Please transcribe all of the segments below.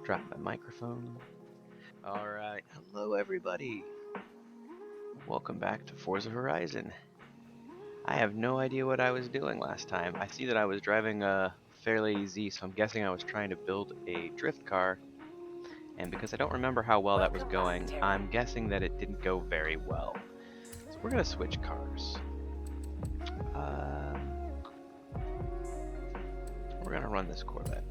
Drop my microphone. Alright, hello everybody. Welcome back to Forza Horizon. I have no idea what I was doing last time. I see that I was driving a fairly easy, so I'm guessing I was trying to build a drift car. And because I don't remember how well that was going, I'm guessing that it didn't go very well. So we're gonna switch cars. We're gonna run this Corvette.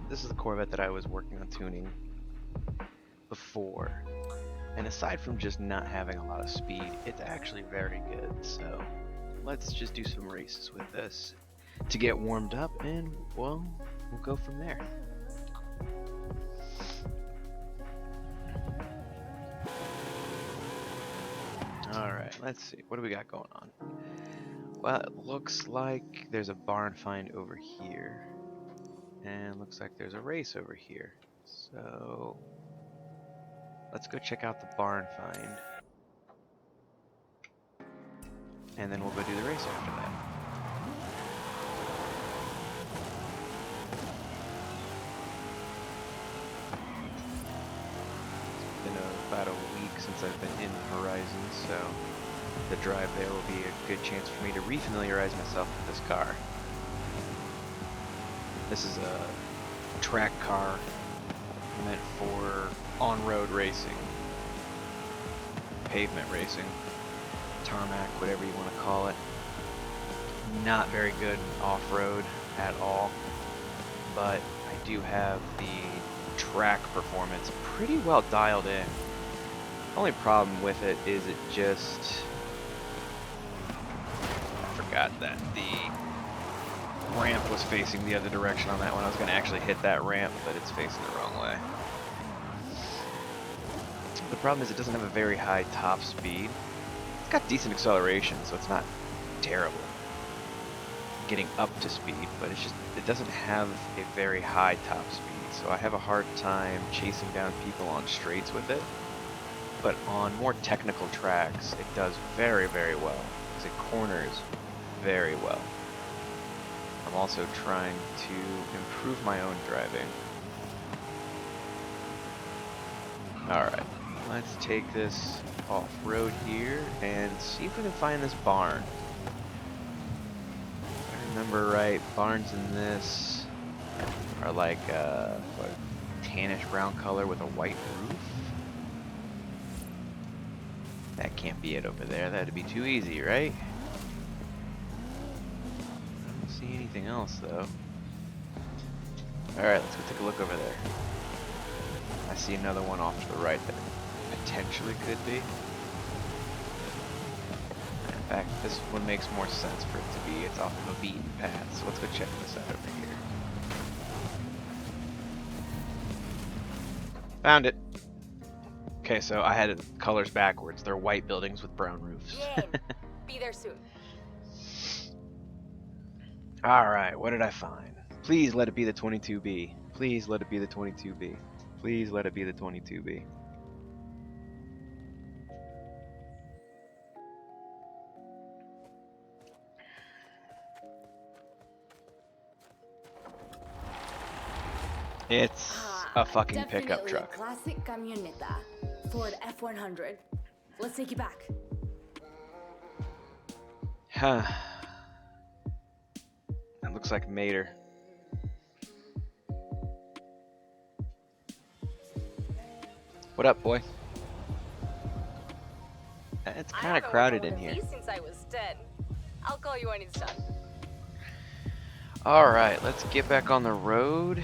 This is the Corvette that I was working on tuning before. And aside from just not having a lot of speed, it's actually very good. So let's just do some races with this to get warmed up, and well, we'll go from there. Alright, let's see. What do we got going on? Well, it looks like there's a barn find over here. And looks like there's a race over here. So let's go check out the barn find. And then we'll go do the race after that. It's been about a week since I've been in Horizon, so the drive there will be a good chance for me to refamiliarize myself with this car. This is a track car meant for on-road racing, pavement racing, tarmac, whatever you want to call it. Not very good off-road at all, but I do have the track performance pretty well dialed in. The only problem with it is it just... I forgot that the ramp was facing the other direction on that one. I was going to actually hit that ramp, but it's facing the wrong way. The problem is it doesn't have a very high top speed. It's got decent acceleration, so it's not terrible getting up to speed, but it's just, it doesn't have a very high top speed, so I have a hard time chasing down people on straights with it. But on more technical tracks, it does very, very well, because it corners very well. I'm also trying to improve my own driving. Alright, let's take this off-road here and see if we can find this barn. If I remember right, barns in this are like a tannish brown color with a white roof. That can't be it over there. That'd be too easy, right? I don't see anything else though. Alright, let's go take a look over there. I see another one off to the right that potentially could be. In fact, this one makes more sense for it to be. It's off of a beaten path, so let's go check this out over here. Found it! Okay, so I had colors backwards. They're white buildings with brown roofs. Be there soon. Alright, what did I find? Please let it be the 22B. Please let it be the 22B. Please let it be the 22B. It's a fucking pickup truck. Classic camioneta. Ford F100. Let's take you back. Huh. That looks like Mater. What up, boy? It's kind of crowded in here. Since I was 10. I'll call you when it's done. Alright, let's get back on the road.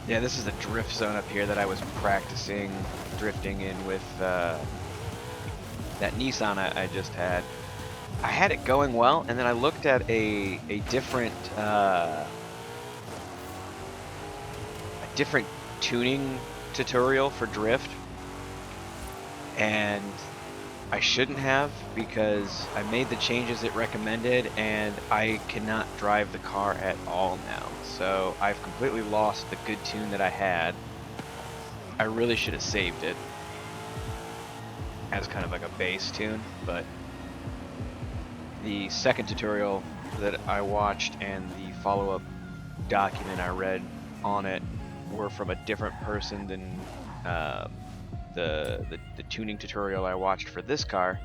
Yeah, this is the drift zone up here that I was practicing drifting in with that Nissan I just had. I had it going well, and then I looked at a different tuning tutorial for drift, and I shouldn't have, because I made the changes it recommended and I cannot drive the car at all now. So I've completely lost the good tune that I had. I really should have saved it as kind of like a base tune, but the second tutorial that I watched and the follow-up document I read on it were from a different person than the tuning tutorial I watched for this car.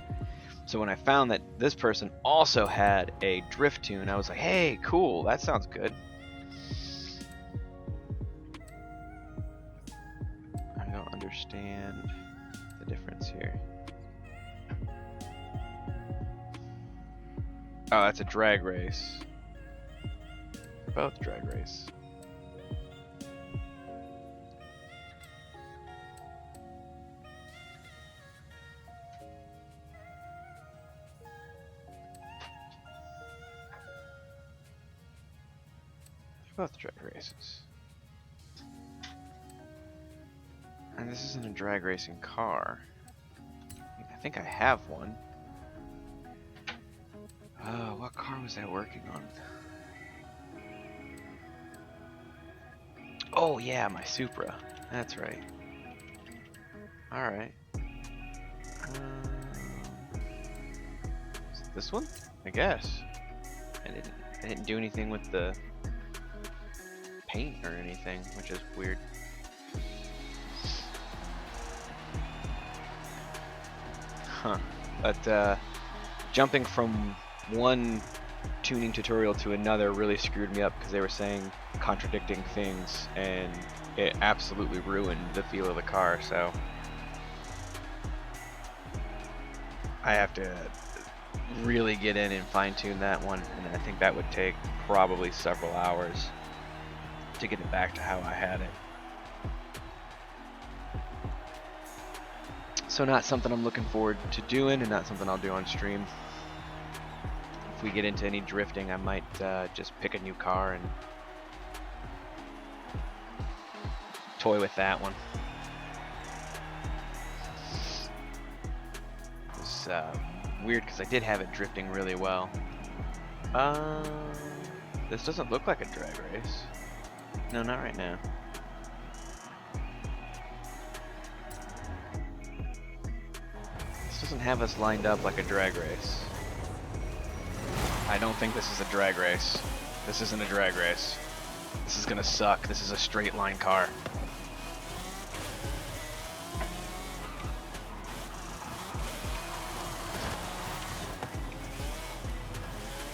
So when I found that this person also had a drift tune, I was like, hey, cool, that sounds good. I don't understand the difference here. Oh, that's a drag race. Both drag race. They're both drag races. And this isn't a drag racing car. I think I have one. What car was I working on? Oh yeah, my Supra. That's right. Alright. Is it this one? I guess. I didn't do anything with the paint or anything, which is weird. Huh. But jumping from one tuning tutorial to another really screwed me up because they were saying contradicting things, and it absolutely ruined the feel of the car. So I have to really get in and fine-tune that one, and I think that would take probably several hours to get it back to how I had it. So not something I'm looking forward to doing, and not something I'll do on stream. If we get into any drifting, I might just pick a new car and toy with that one. It's weird because I did have it drifting really well. This doesn't look like a drag race. No, not right now. This doesn't have us lined up like a drag race. I don't think this is a drag race. This isn't a drag race. This is gonna suck. This is a straight line car.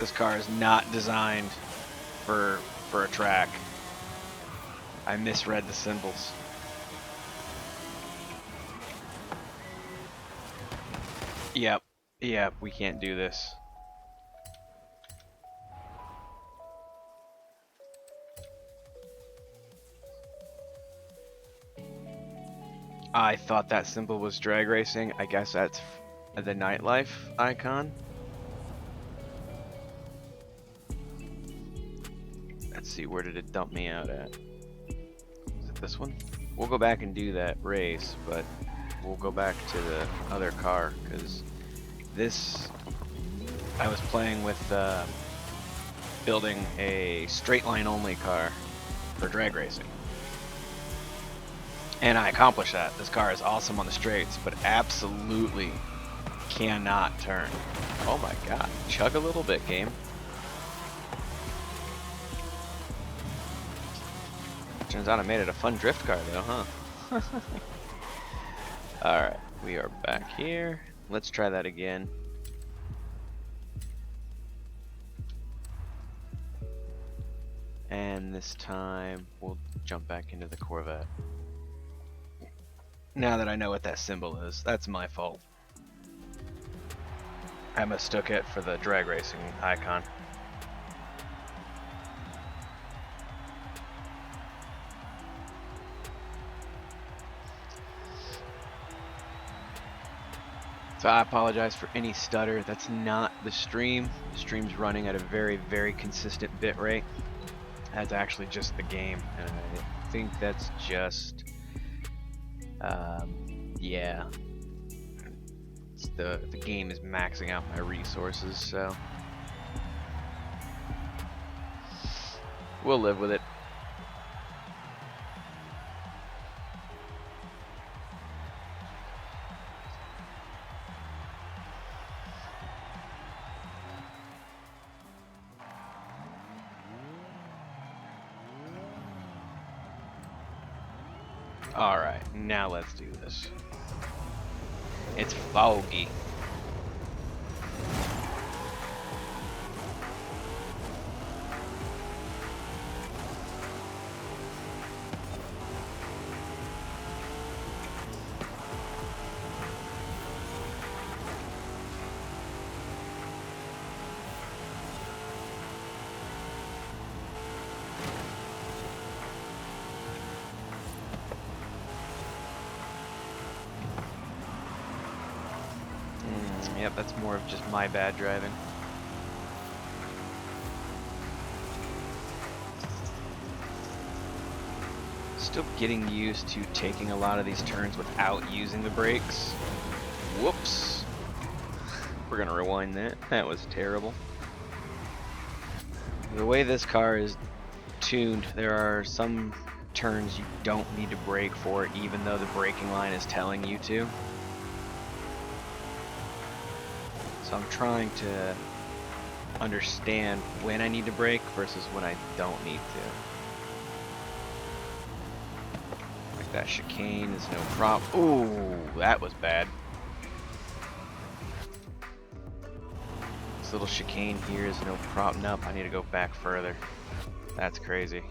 This car is not designed for a track. I misread the symbols. Yep, we can't do this. I thought that symbol was drag racing. I guess that's the nightlife icon. Let's see, where did it dump me out at? Is it this one? We'll go back and do that race, but we'll go back to the other car, because this, I was playing with building a straight line only car for drag racing. And I accomplished that. This car is awesome on the straights, but absolutely cannot turn. Oh my god. Chug a little bit, game. Turns out I made it a fun drift car though, huh? Alright, we are back here. Let's try that again. And this time we'll jump back into the Corvette. Now that I know what that symbol is, that's my fault. I mistook it for the drag racing icon. So I apologize for any stutter. That's not the stream. The stream's running at a very, very consistent bit rate. That's actually just the game, and I think that's just yeah, it's the game is maxing out my resources, so we'll live with it. Alright, now let's do this. It's foggy. Yep, that's more of just my bad driving. Still getting used to taking a lot of these turns without using the brakes. Whoops. We're gonna rewind that. That was terrible. The way this car is tuned, there are some turns you don't need to brake for, even though the braking line is telling you to. So I'm trying to understand when I need to brake versus when I don't need to. Like that chicane is no problem. Ooh, that was bad. This little chicane here is no problem. Nope, I need to go back further. That's crazy.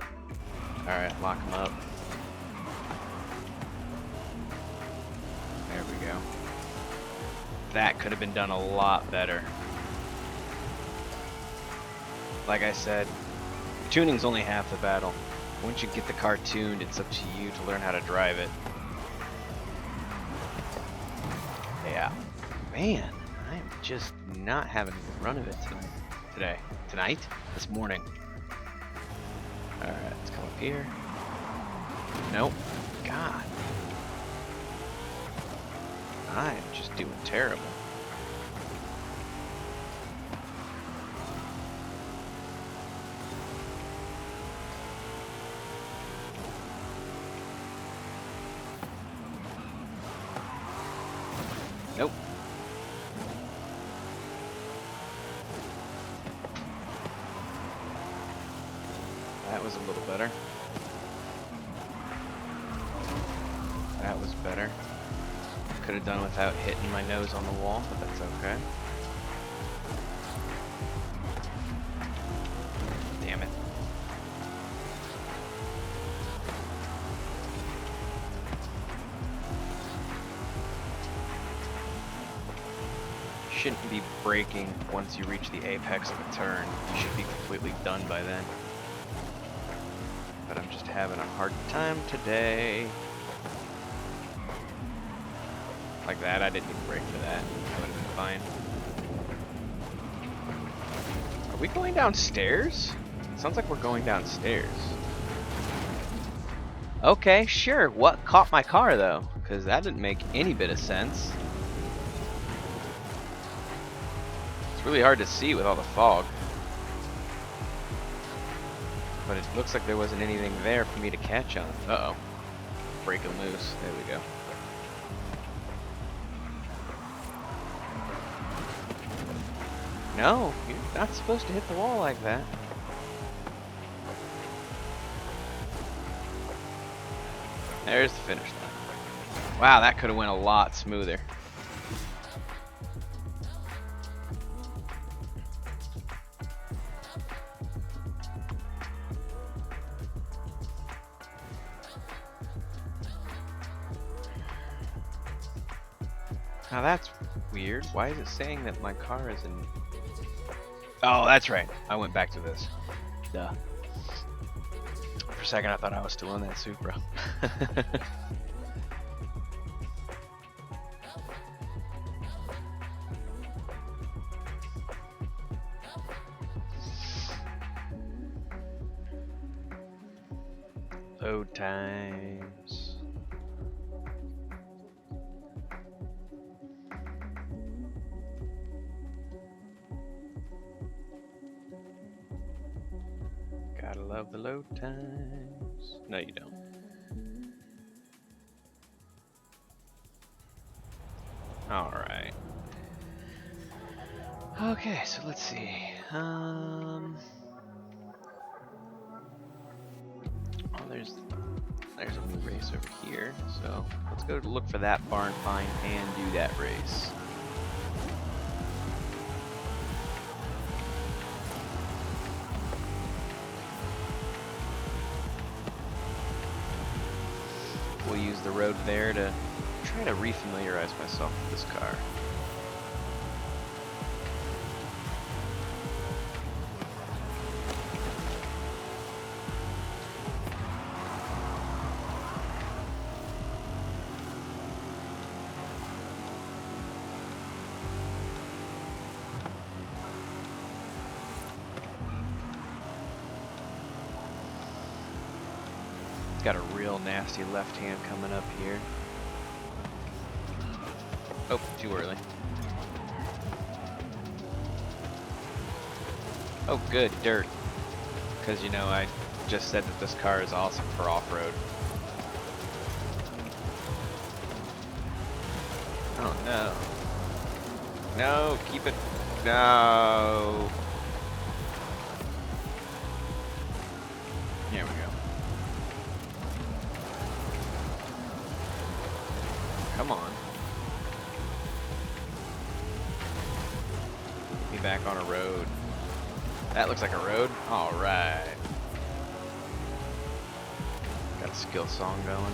Alright, lock him up. There we go. That could have been done a lot better. Like I said, tuning's only half the battle. Once you get the car tuned, it's up to you to learn how to drive it. Yeah. Man, I'm just not having a run of it today. Tonight? This morning. Alright, let's come up here. Nope. God. I'm just doing terrible. Nope. That was a little better. That was better. Could have done without hitting my nose on the wall, but that's okay. Damn it. You shouldn't be braking once you reach the apex of a turn. You should be completely done by then. But I'm just having a hard time today. Like that, I didn't even brake for that. That would have been fine. Are we going downstairs? It sounds like we're going downstairs. Okay, sure. What caught my car though? Because that didn't make any bit of sense. It's really hard to see with all the fog. But it looks like there wasn't anything there for me to catch on. Uh-oh. Breaking loose. There we go. No, you're not supposed to hit the wall like that. There's the finish line. Wow, that could have went a lot smoother. Now that's weird. Why is it saying that my car is in... Oh, that's right. I went back to this. Duh. For a second I thought I was still in that Supra. Load times. Gotta love the load times. No, you don't. Alright. Okay, so let's see. there's a new race over here. So let's go look for that barn find and do that race. We'll use the road there to try to refamiliarize myself with this car. It's got a real nasty left hand coming up here. Oh, too early. Oh, good, dirt. Because, you know, I just said that this car is awesome for off-road. Oh, no. No, keep it. No. There we go. Come on. Get me back on a road. That looks like a road. All right. Got a skill song going.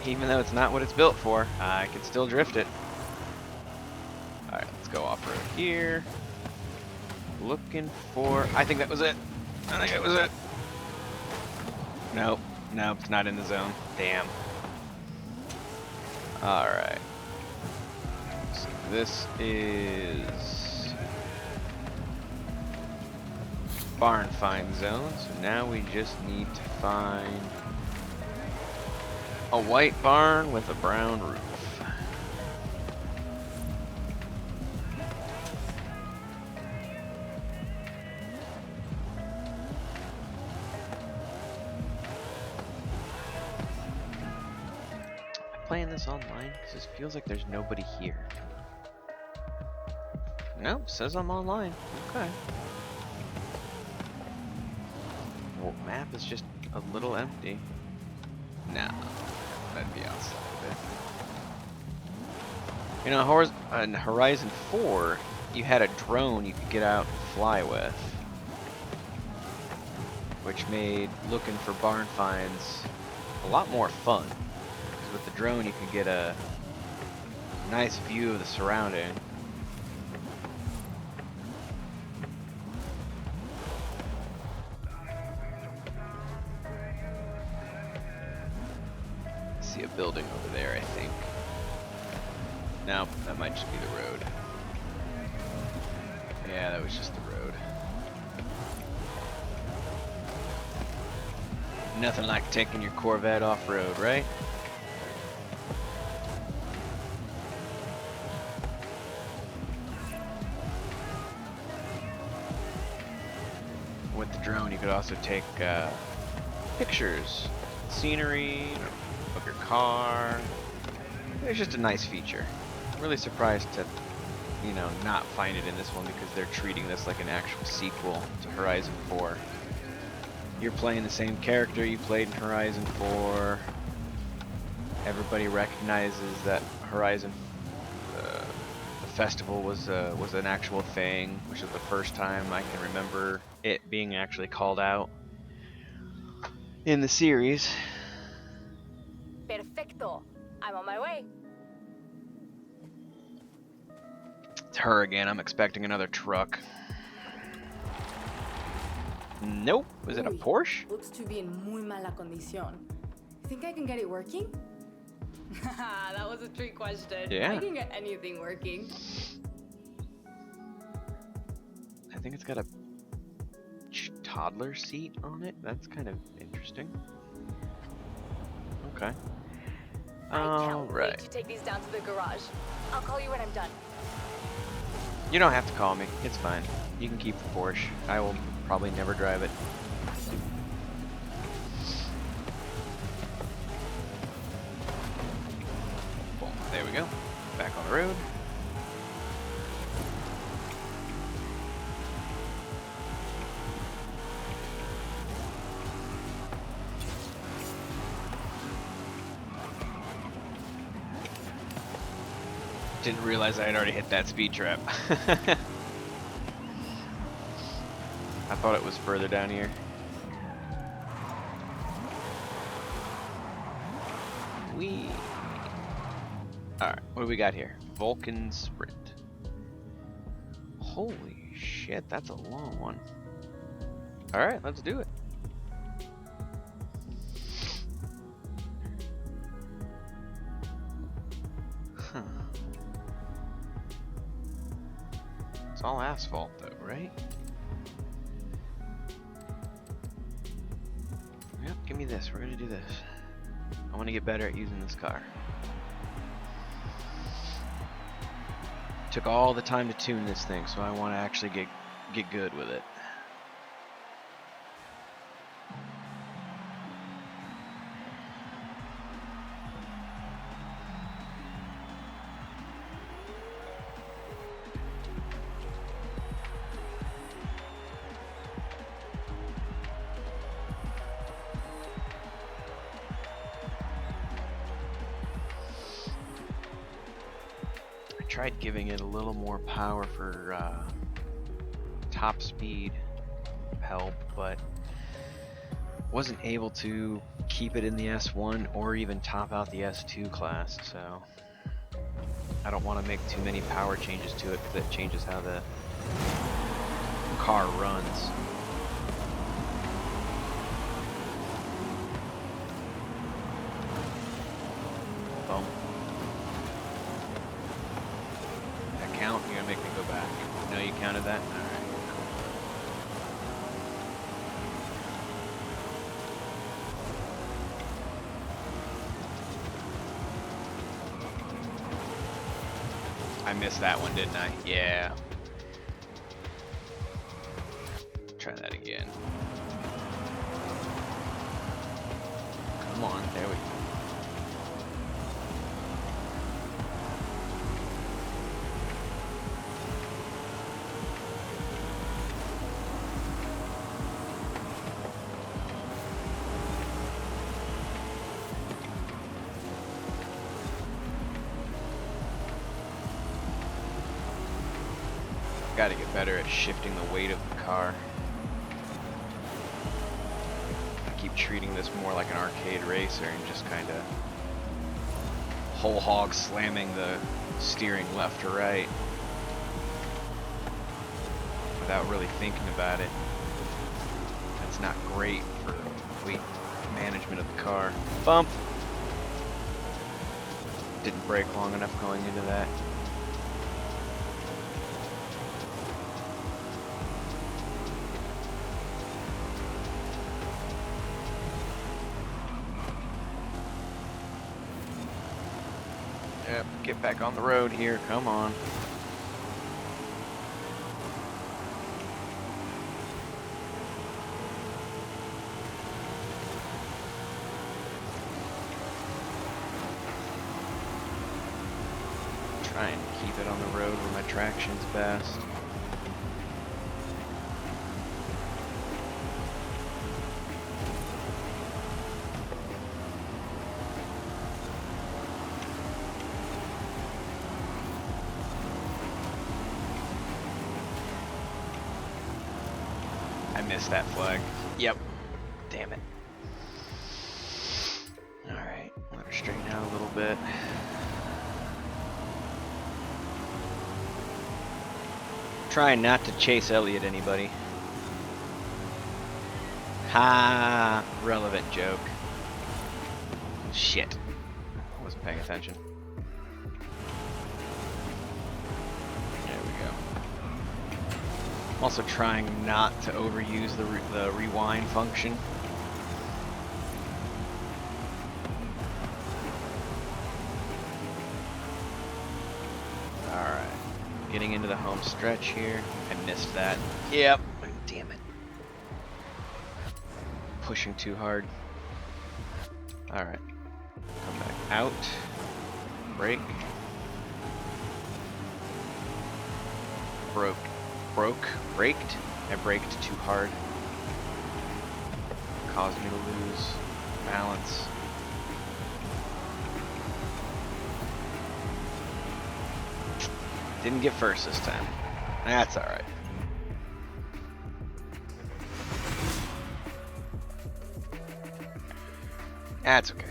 Even though it's not what it's built for, I can still drift it. Alright, let's go off-road here. Looking for... I think that was it. I think that was it. Nope. Nope, it's not in the zone. Damn. Alright. So this is... barn find zone. So now we just need to find... a white barn with a brown roof. I'm playing this online because this feels like there's nobody here. Nope, says I'm online. Okay. Well, map is just a little empty. Nah. That'd be outside of it. You know, in Horizon 4, you had a drone you could get out and fly with, which made looking for barn finds a lot more fun. Because with the drone, you could get a nice view of the surrounding. See a building over there, I think. No, that might just be the road. Yeah, that was just the road. Nothing like taking your Corvette off-road, right? With the drone, you could also take pictures, scenery, of your car. It's just a nice feature. I'm really surprised to, you know, not find it in this one because they're treating this like an actual sequel to Horizon 4. You're playing the same character you played in Horizon 4. Everybody recognizes that Horizon the festival was an actual thing, which is the first time I can remember it being actually called out in the series. Perfecto. I'm on my way. It's her again. I'm expecting another truck. Nope. Was it a Porsche? Looks to be in muy mala condición. Think I can get it working? That was a trick question. Yeah. I can get anything working. I think it's got a toddler seat on it. That's kind of interesting. Okay. I can't wait to take these down to the garage. I'll call you when I'm done. You don't have to call me. It's fine. You can keep the Porsche. I will probably never drive it. Boom. There we go. Back on the road. Didn't realize I had already hit that speed trap. I thought it was further down here. Whee! Alright, what do we got here? Vulcan Sprint. Holy shit, that's a long one. Alright, let's do it. Huh. It's all asphalt though, right? Yep, give me this. We're gonna do this. I want to get better at using this car. Took all the time to tune this thing, so I want to actually get good with it. Tried giving it a little more power for top speed help, but wasn't able to keep it in the S1 or even top out the S2 class, so I don't want to make too many power changes to it because that changes how the car runs. Boom. Count? You're gonna make me go back. No, you counted that? Alright. I missed that one, didn't I? Yeah. Try that again. Come on, there we go. Got to get better at shifting the weight of the car. I keep treating this more like an arcade racer and just kind of whole hog slamming the steering left to right without really thinking about it. That's not great for weight management of the car. Bump! Didn't brake long enough going into that. Yep, get back on the road here, come on. Trying to keep it on the road where my traction's best. I missed that flag. Yep. Damn it. Alright, let her straighten out a little bit. Trying not to chase Elliot, anybody. Ha! Relevant joke. Shit. Wasn't paying attention. There we go. I'm also trying not to overuse the rewind function. Alright. Getting into the home stretch here. I missed that. Yep. Damn it. Pushing too hard. Alright. Come back out. Brake. Braked. I braked too hard. Caused me to lose balance. Didn't get first this time. That's alright. That's okay.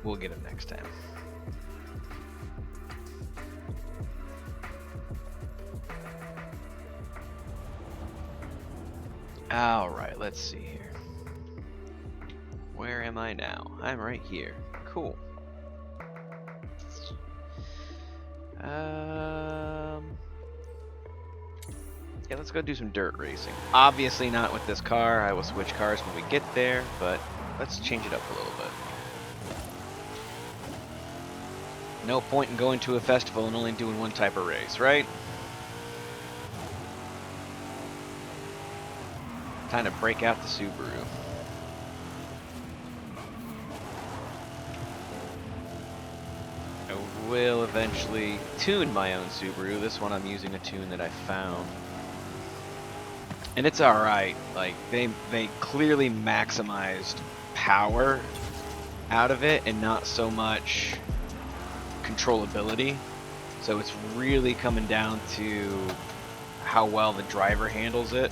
We'll get him next time. Alright, let's see here. Where am I now? I'm right here. Cool. Yeah, let's go do some dirt racing. Obviously not with this car. I will switch cars when we get there, but let's change it up a little bit. No point in going to a festival and only doing one type of race, right? Time to break out the Subaru. I will eventually tune my own Subaru. This one I'm using a tune that I found. And it's alright. Like, they clearly maximized power out of it and not so much controllability. So it's really coming down to how well the driver handles it.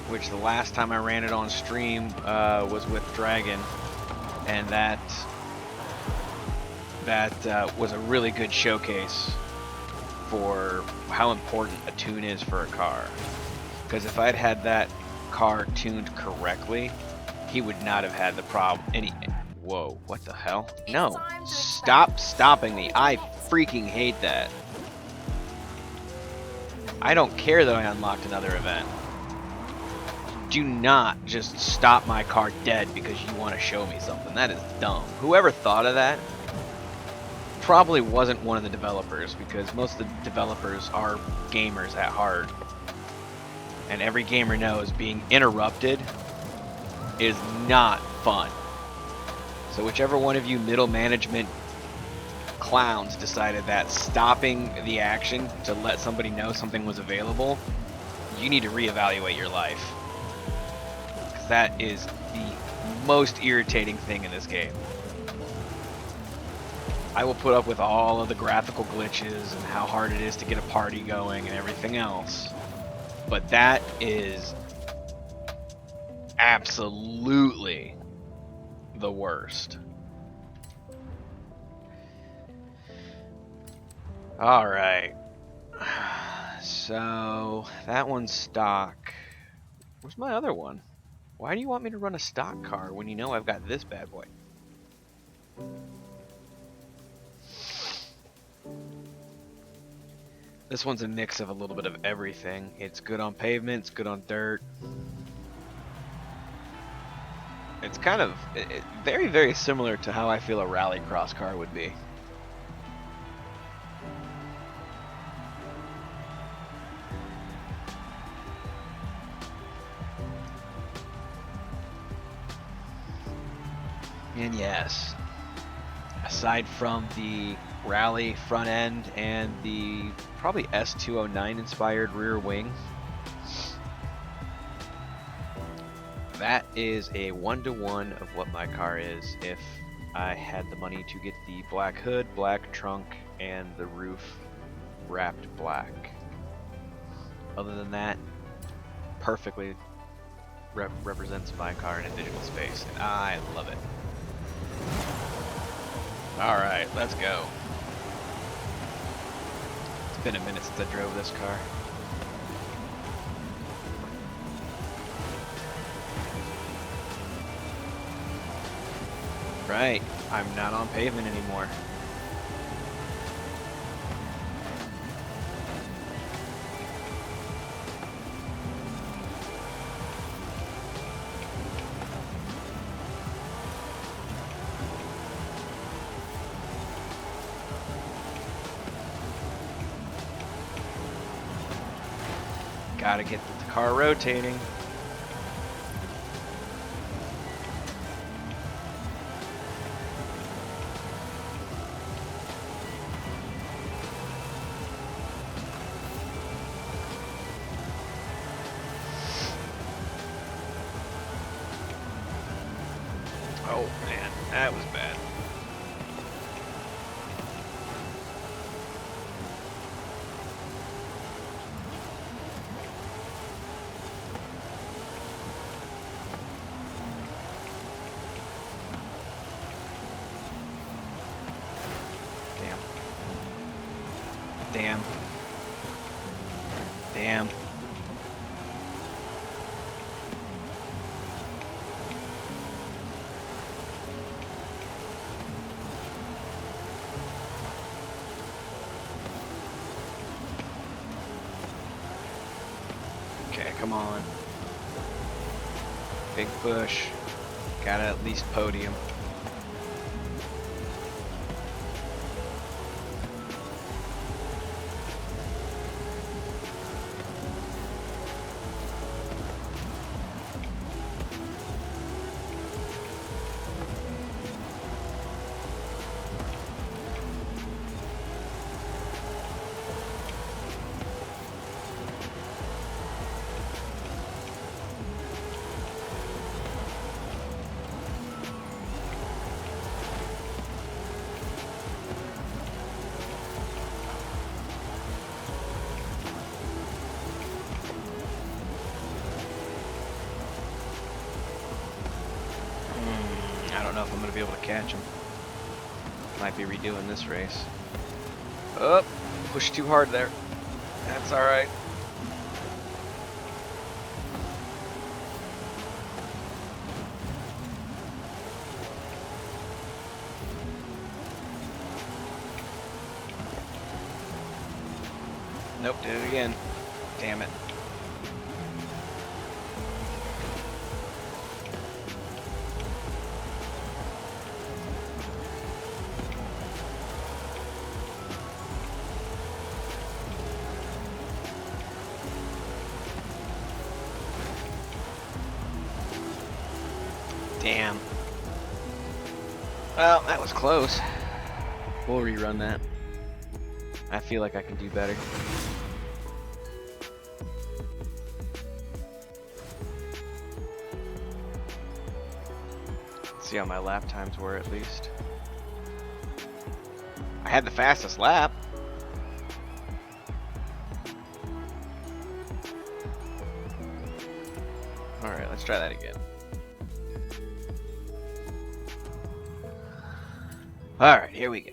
Which the last time I ran it on stream was with Dragon, and that was a really good showcase for how important a tune is for a car. Because if I'd had that car tuned correctly, he would not have had the problem. Whoa, what the hell? No, stop stopping me. I freaking hate that. I don't care that I unlocked another event. Do not just stop my car dead because you want to show me something. That is dumb. Whoever thought of that probably wasn't one of the developers, because most of the developers are gamers at heart. And every gamer knows being interrupted is not fun. So whichever one of you middle management clowns decided that stopping the action to let somebody know something was available, you need to reevaluate your life. Because that is the most irritating thing in this game. I will put up with all of the graphical glitches and how hard it is to get a party going and everything else. But that is absolutely the worst. Alright. So, that one's stock. Where's my other one? Why do you want me to run a stock car when you know I've got this bad boy? This one's a mix of a little bit of everything. It's good on pavement, it's good on dirt. It's kind of very, very similar to how I feel a rallycross car would be. And yes, aside from the rally front end and the probably S209 inspired rear wing, that is a 1-to-1 of what my car is if I had the money to get the black hood, black trunk, and the roof wrapped black. Other than that, perfectly represents my car in a digital space, and I love it. Alright, let's go. It's been a minute since I drove this car. Right, I'm not on pavement anymore. Gotta get the car rotating. Oh man, that was bad. Damn. Damn. Okay, come on. Big push. Gotta at least podium. I don't know if I'm going to be able to catch him. Might be redoing this race. Oh, pushed too hard there. That's alright. Nope, did it again. Damn it. Damn. Well, that was close. We'll rerun that. I feel like I can do better. Let's see how my lap times were at least. I had the fastest lap. Alright, let's try that again. Alright, here we go.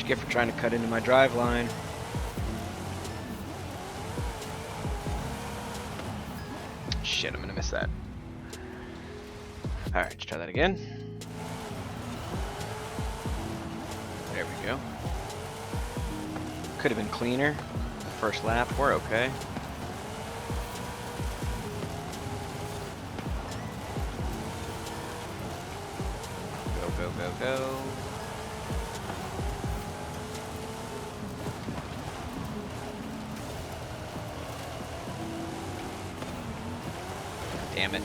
Get for trying to cut into my drive line. Shit, I'm gonna miss that. Alright, let's try that again. There we go. Could have been cleaner. First lap, we're okay. Go, go, go, go. Damn it.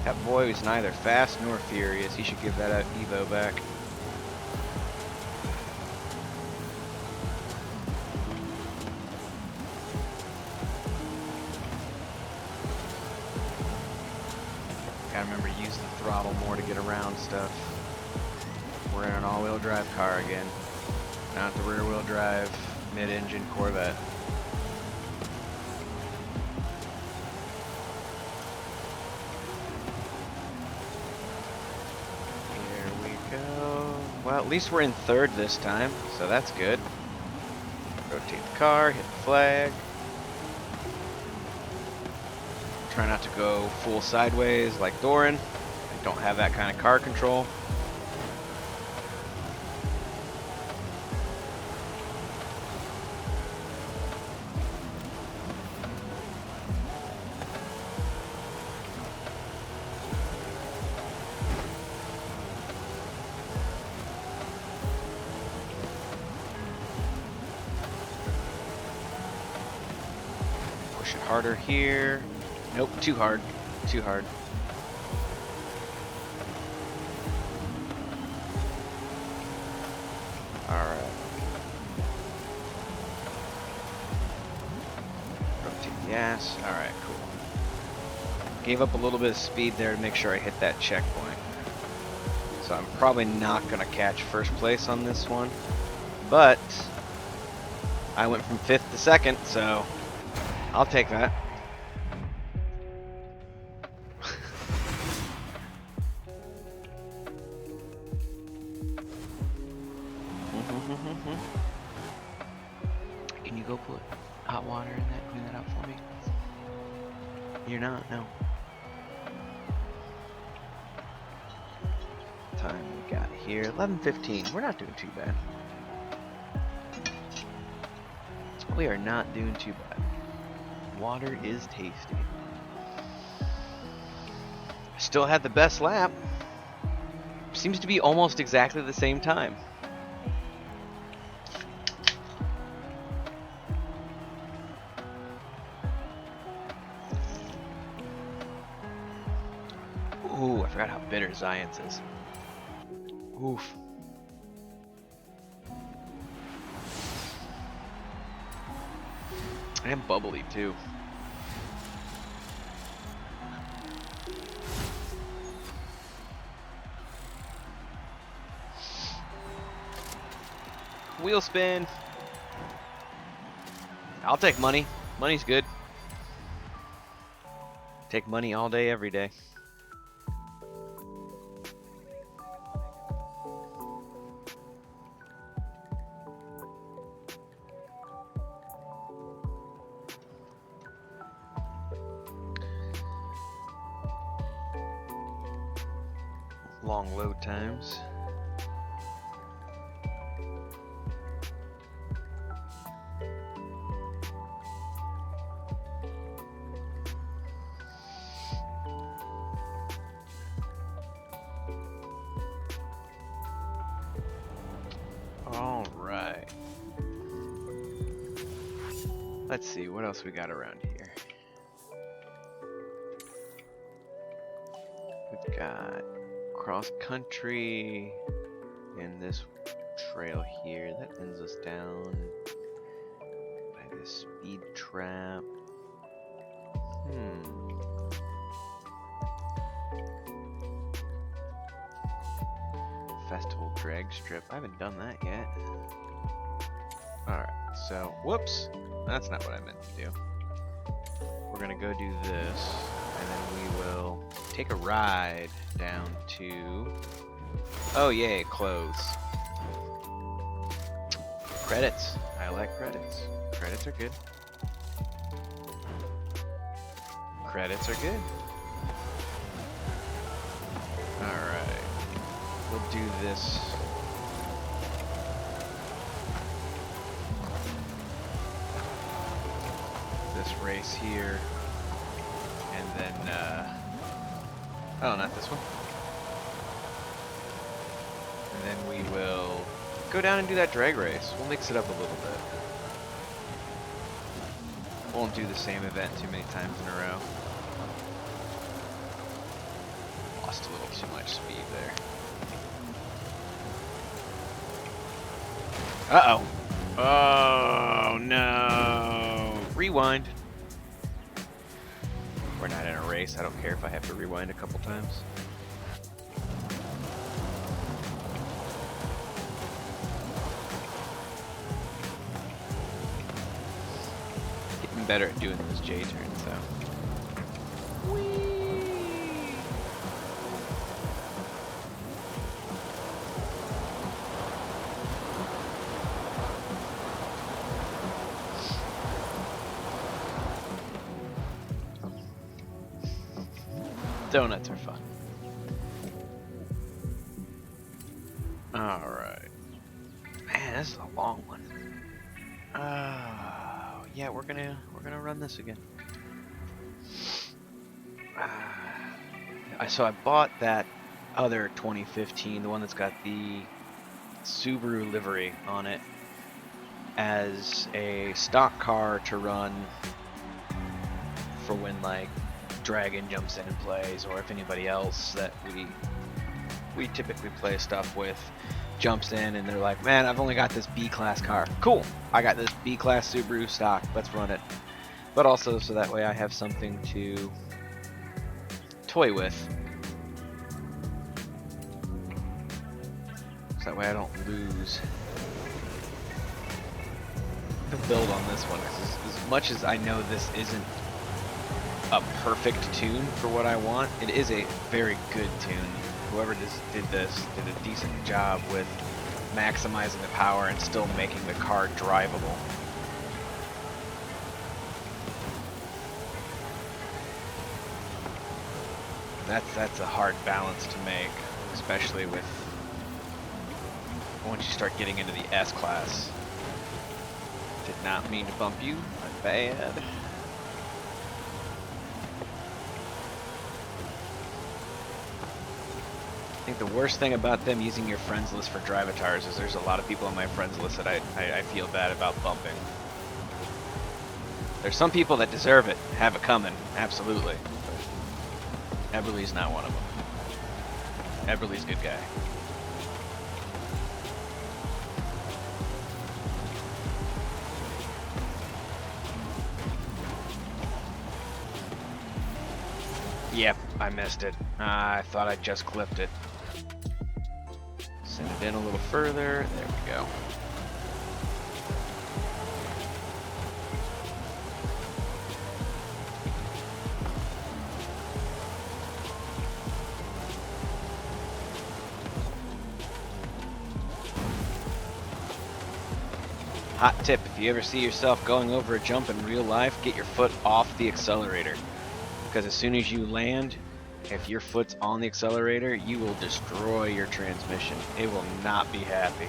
That boy was neither fast nor furious. He should give that Evo back. stuff. We're in an all-wheel drive car again, not the rear-wheel drive mid-engine Corvette. Here we go. Well, at least we're in third this time, so that's good. Rotate the car, hit the flag. Try not to go full sideways like Doran. I don't have that kind of car control. Push it harder here. Nope, too hard. Too hard. Alright. Rotate the ass. Alright, cool. Gave up a little bit of speed there to make sure I hit that checkpoint. So I'm probably not going to catch first place on this one. But I went from 5th to 2nd, so I'll take that. Can you go put hot water in that, clean that up for me? You're not? No. Time we got here, 11:15. We're not doing too bad. We are not doing too bad. Water is tasty. Still had the best lap. Seems to be almost exactly the same time. Ooh, I forgot how bitter Zions is. Oof. And bubbly too. Wheel spin. I'll take money. Money's good. Take money all day, every day. Long load times. All right. Let's see what else we got around here. We've got cross country and this trail here that ends us down by this speed trap. Festival drag strip. I haven't done that yet. Alright, so whoops, that's not what I meant to do. We're gonna go do this, and then we will take a ride down to, oh yay, clothes. Credits. I like credits. Credits are good. Credits are good. Alright. We'll do this. This race here. And then, oh, not this one. And then we will go down and do that drag race. We'll mix it up a little bit. Won't do the same event too many times in a row. Lost a little too much speed there. Uh-oh. Oh, no. Rewind. We're not in a race. I don't care if I have to rewind a couple times. better at doing those J turns, so. Donuts are fun. Alright. Man, this is a long one. Yeah, we're gonna run this again. So I bought that other 2015, the one that's got the Subaru livery on it, as a stock car to run for when like Dragon jumps in and plays, or if anybody else that we typically play stuff with jumps in and they're like, man, I've only got this B-class car. Cool, I got this B-class Subaru stock, let's run it. But also so that way I have something to toy with. So that way I don't lose the build on this one. 'Cause as much as I know this isn't a perfect tune for what I want, it is a very good tune. Whoever did this did a decent job with maximizing the power and still making the car drivable. That's a hard balance to make, especially with once you start getting into the S class. Did not mean to bump you, my bad. I think the worst thing about them using your friends list for drivatars is there's a lot of people on my friends list that I feel bad about bumping. There's some people that deserve it, have it coming, absolutely. Eberly's not one of them. Eberly's a good guy. Yep, I missed it. I thought I just clipped it. Send it in a little further. There we go. Hot tip, if you ever see yourself going over a jump in real life, get your foot off the accelerator. Because as soon as you land, if your foot's on the accelerator, you will destroy your transmission. It will not be happy.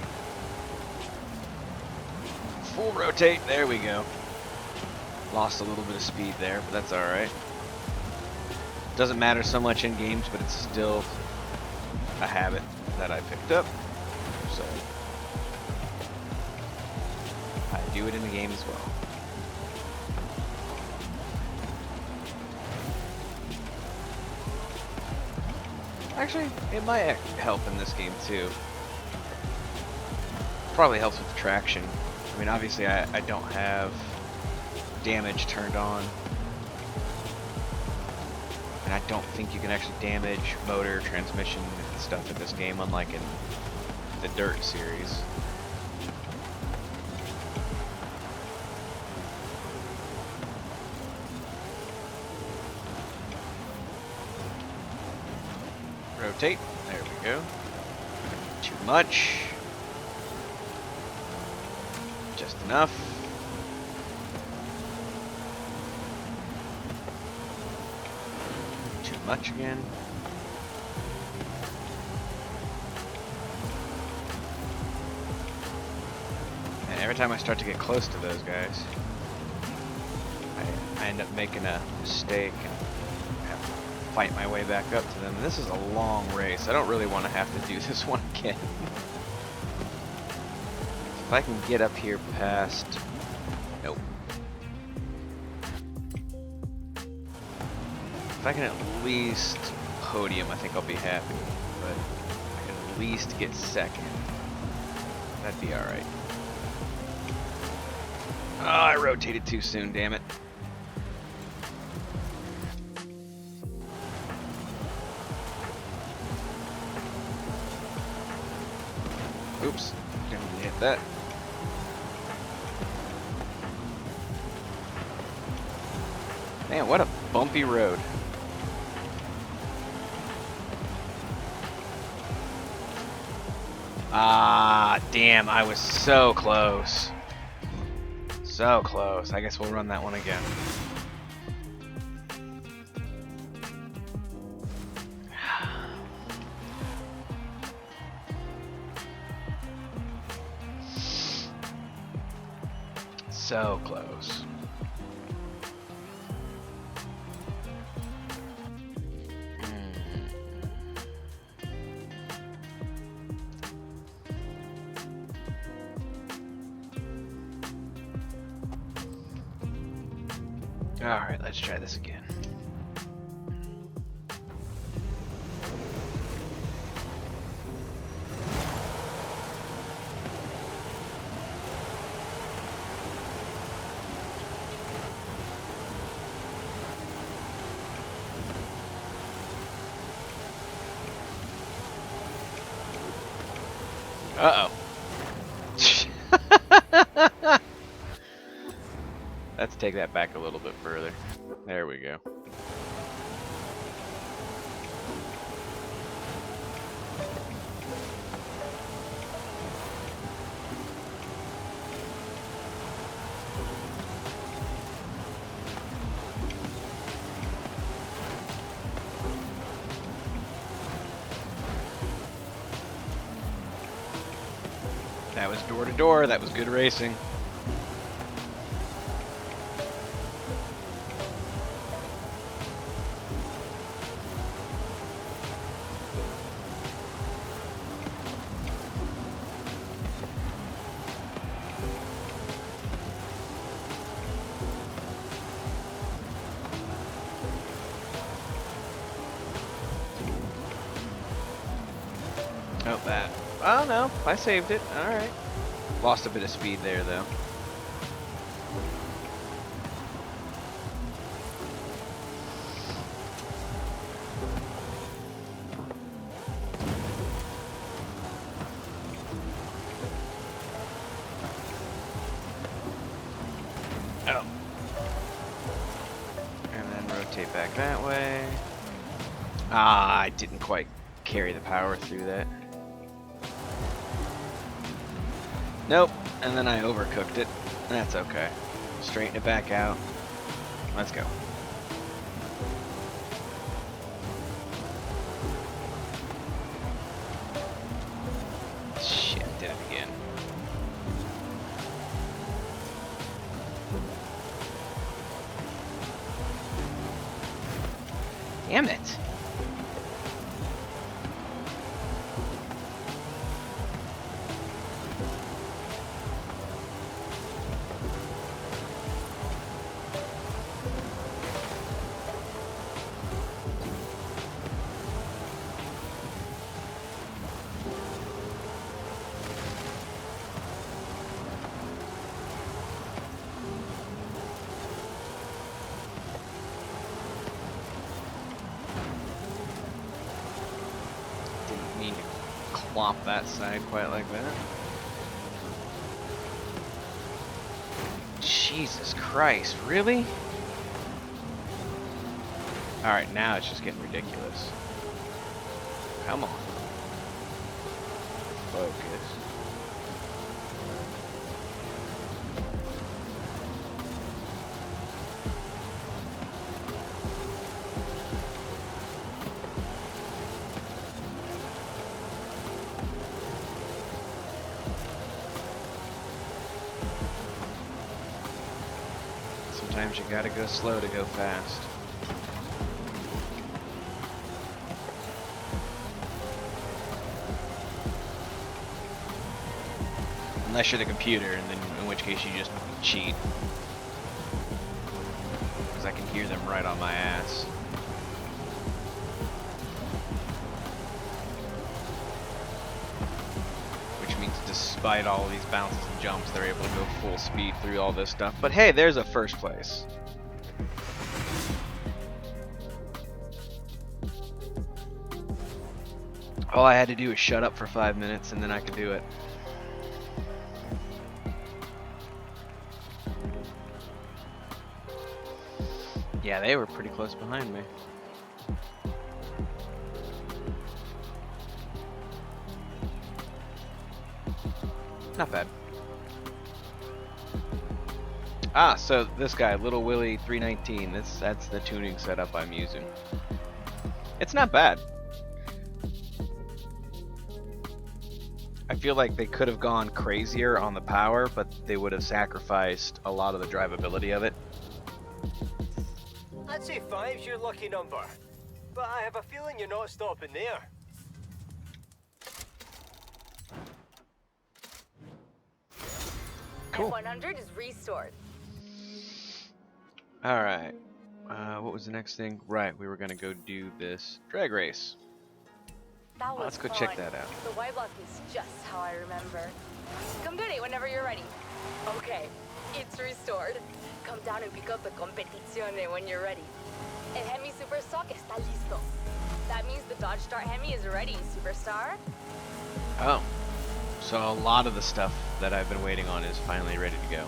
Full rotate, there we go. Lost a little bit of speed there, but that's alright. Doesn't matter so much in games, but it's still a habit that I picked up. So I do it in the game as well. Actually, it might help in this game too. Probably helps with the traction. I mean, obviously I don't have damage turned on. And I don't think you can actually damage motor, transmission, and stuff in this game, unlike in the Dirt series. Rotate. There we go. Too much. Just enough. Too much again. And every time I start to get close to those guys, I end up making a mistake and fight my way back up to them. And this is a long race. I don't really want to have to do this one again. If I can get up here past... Nope. If I can at least podium, I think I'll be happy. But I can at least get second. That'd be alright. Oh, I rotated too soon, damn it. Oops, didn't hit that. Man, what a bumpy road. Ah, damn, I was so close. So close. I guess we'll run that one again. So close. Alright, let's try this again. Uh-oh. Let's take that back a little bit further. There we go. That was door to door. That was good racing. Oh, that. Oh, no. I saved it. Alright. Lost a bit of speed there, though. Oh. And then rotate back that way. Ah, I didn't quite carry the power through that. Nope, and then I overcooked it. That's okay. Straighten it back out. Let's go. Shit, did it again. Damn it. Mean to clomp that side quite like that. Jesus Christ, really? Alright, now it's just getting ridiculous. Come on. Focus. Sometimes you gotta go slow to go fast. Unless you're the computer, and then in which case you just cheat. Because I can hear them right on my ass. Which means despite all these bounces and jumps, they're able to go full speed through all this stuff. But hey, there's a first place. All I had to do was shut up for 5 minutes and then I could do it. Yeah, they were pretty close behind me. Not bad. Ah, so this guy, Little Willie 319, that's the tuning setup I'm using. It's not bad. I feel like they could have gone crazier on the power, but they would have sacrificed a lot of the drivability of it. I'd say 5's your lucky number, but I have a feeling you're not stopping there. Cool. F100 is restored. Alright. What was the next thing? Right, we were gonna go do this drag race. That was Let's go fun. check that out. The white block is just how I remember. Come get it whenever you're ready. Okay, it's restored. Come down and pick up the competizione when you're ready. El Hemi Superstock está listo. That means the Dodge Start Hemi is ready, Superstar. Oh. So a lot of the stuff that I've been waiting on is finally ready to go.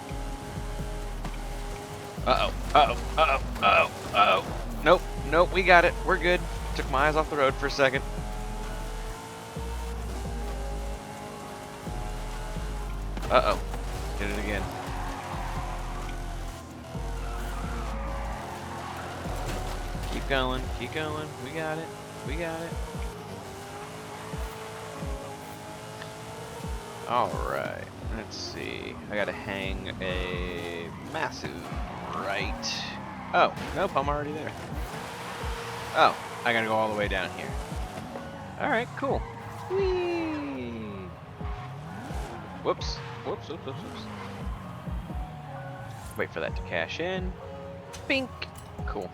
Uh-oh, uh-oh, uh-oh, uh-oh, uh-oh. Nope, nope, we got it. We're good. Took my eyes off the road for a second. Uh-oh. Did it again. Keep going, keep going. We got it. We got it. Alright, let's see. I gotta hang a massive right. Oh, nope, I'm already there. Oh, I gotta go all the way down here. Alright, cool. Whee! Whoops. Whoops, whoops, whoops, whoops. Wait for that to cash in. Bink. Cool.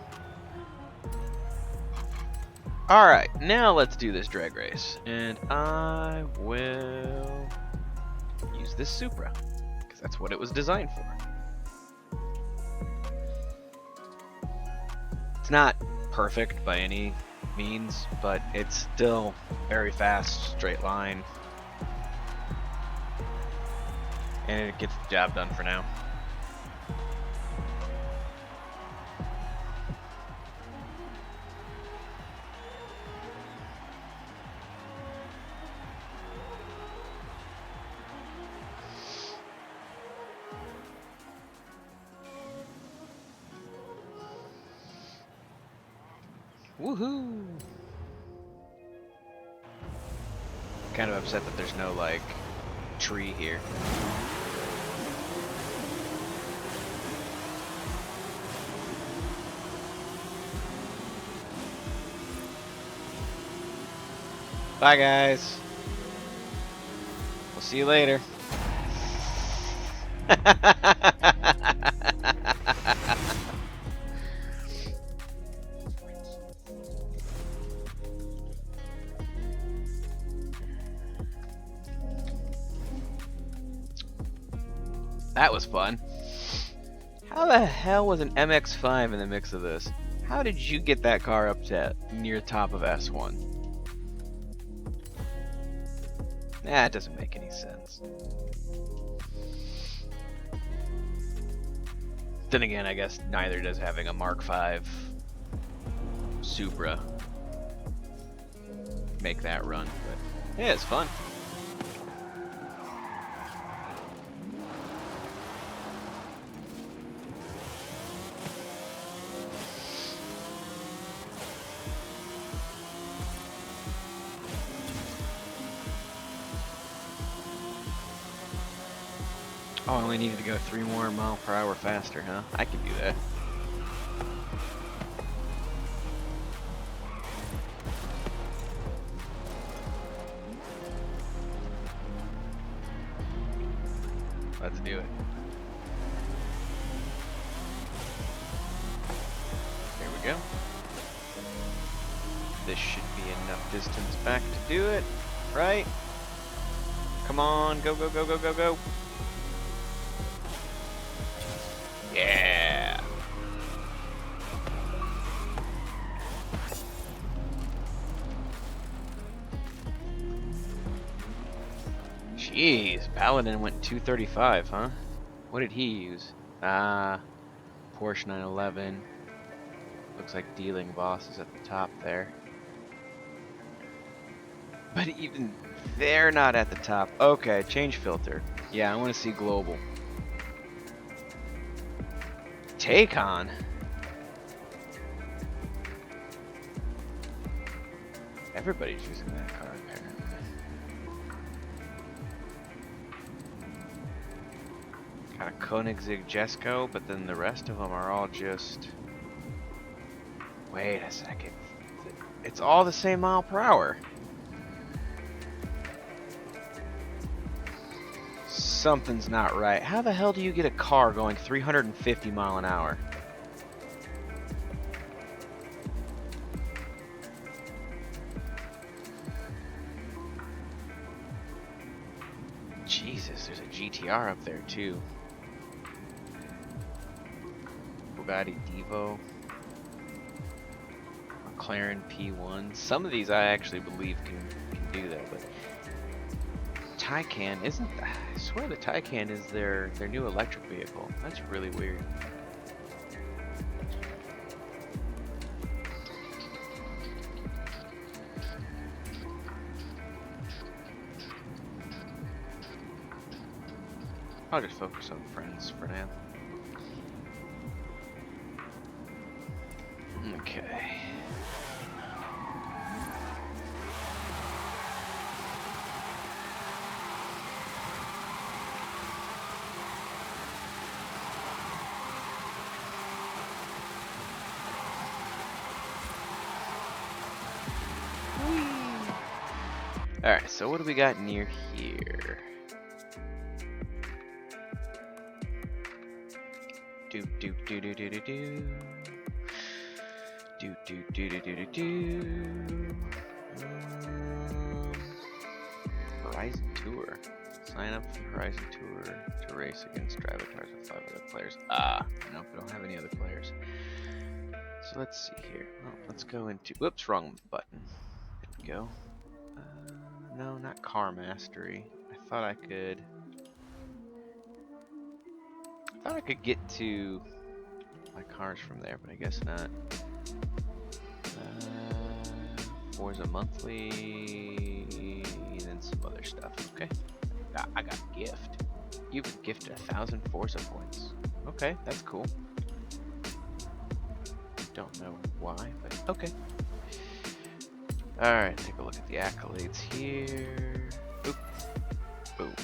Alright, now let's do this drag race. And I will use this Supra, because that's what it was designed for. It's not perfect by any means, but it's still very fast, straight line. And it gets the job done for now. Woohoo! Kind of upset that there's no, like, tree here. Bye, guys. We'll see you later. That was fun. How the hell was an MX-5 in the mix of this? How did you get that car up to near top of S1? Nah, it doesn't make any sense. Then again, I guess neither does having a Mark V Supra make that run, but yeah, it's fun. Oh, I only needed to go 3 more mph faster, huh? I can do that. Let's do it. There we go. This should be enough distance back to do it, right? Come on, go, go, go, go, go, go. Yeah. Jeez, Paladin went 235, huh? What did he use? Porsche 911. Looks like dealing bosses at the top there. But even they're not at the top. Okay, change filter. Yeah, I want to see global. Take on. Everybody's using that car apparently. Got a Koenigsegg Jesko, but then the rest of them are all just. Wait a second. It's all the same mile per hour. Something's not right. How the hell do you get a car going 350 mile an hour? Jesus, there's a GTR up there too. Bugatti Divo. McLaren P1. Some of these I actually believe can do that, but Taycan isn't. I swear the Taycan is their new electric vehicle. That's really weird. I'll just focus on friends for now. Okay. Alright, so what do we got near here? Do do do do do do do. Do do do do do do do. Horizon Tour. Sign up for Horizon Tour to race against avatars with 5 other players. Nope, we don't have any other players. So let's see here. Oh, let's go into. Whoops, wrong button. There we go. No, not car mastery. I thought I could get to my cars from there, but I guess not. Forza monthly, then some other stuff. Okay, I got a gift. You've been gifted 1,000 Forza points. Okay, that's cool. Don't know why, but okay. Alright, take a look at the accolades here. Oop. Boom.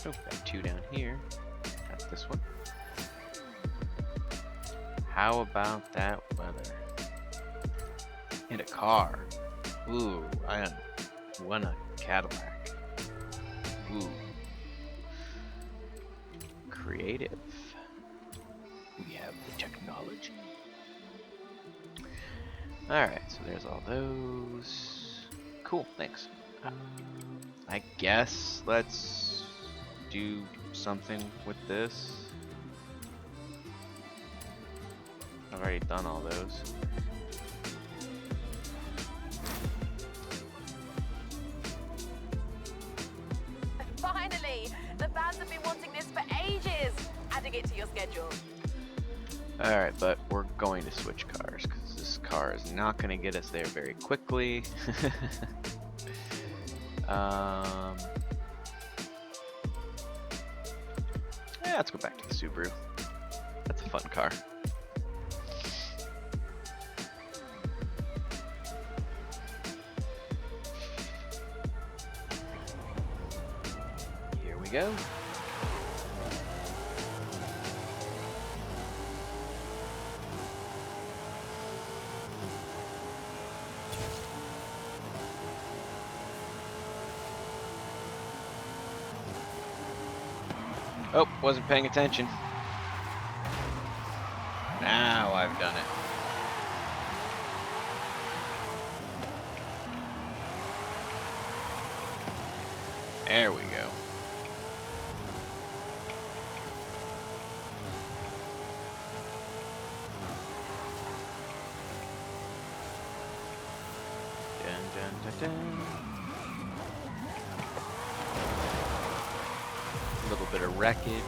Oh, got 2 down here. Got this one. How about that weather? In a car. Ooh, I want a Cadillac. Ooh. Creative. We have the technology. Alright, so there's all those. Cool, thanks. I guess let's do something with this. I've already done all those. Finally! The fans have been wanting this for ages! Adding it to your schedule. Alright, but we're going to switch cars because this car is not going to get us there very quickly. Yeah, let's go back to the Subaru. That's a fun car. Here we go. Oh, wasn't paying attention. Now I've done it. There we go. Dun, dun, dun, dun. A little bit of wreckage.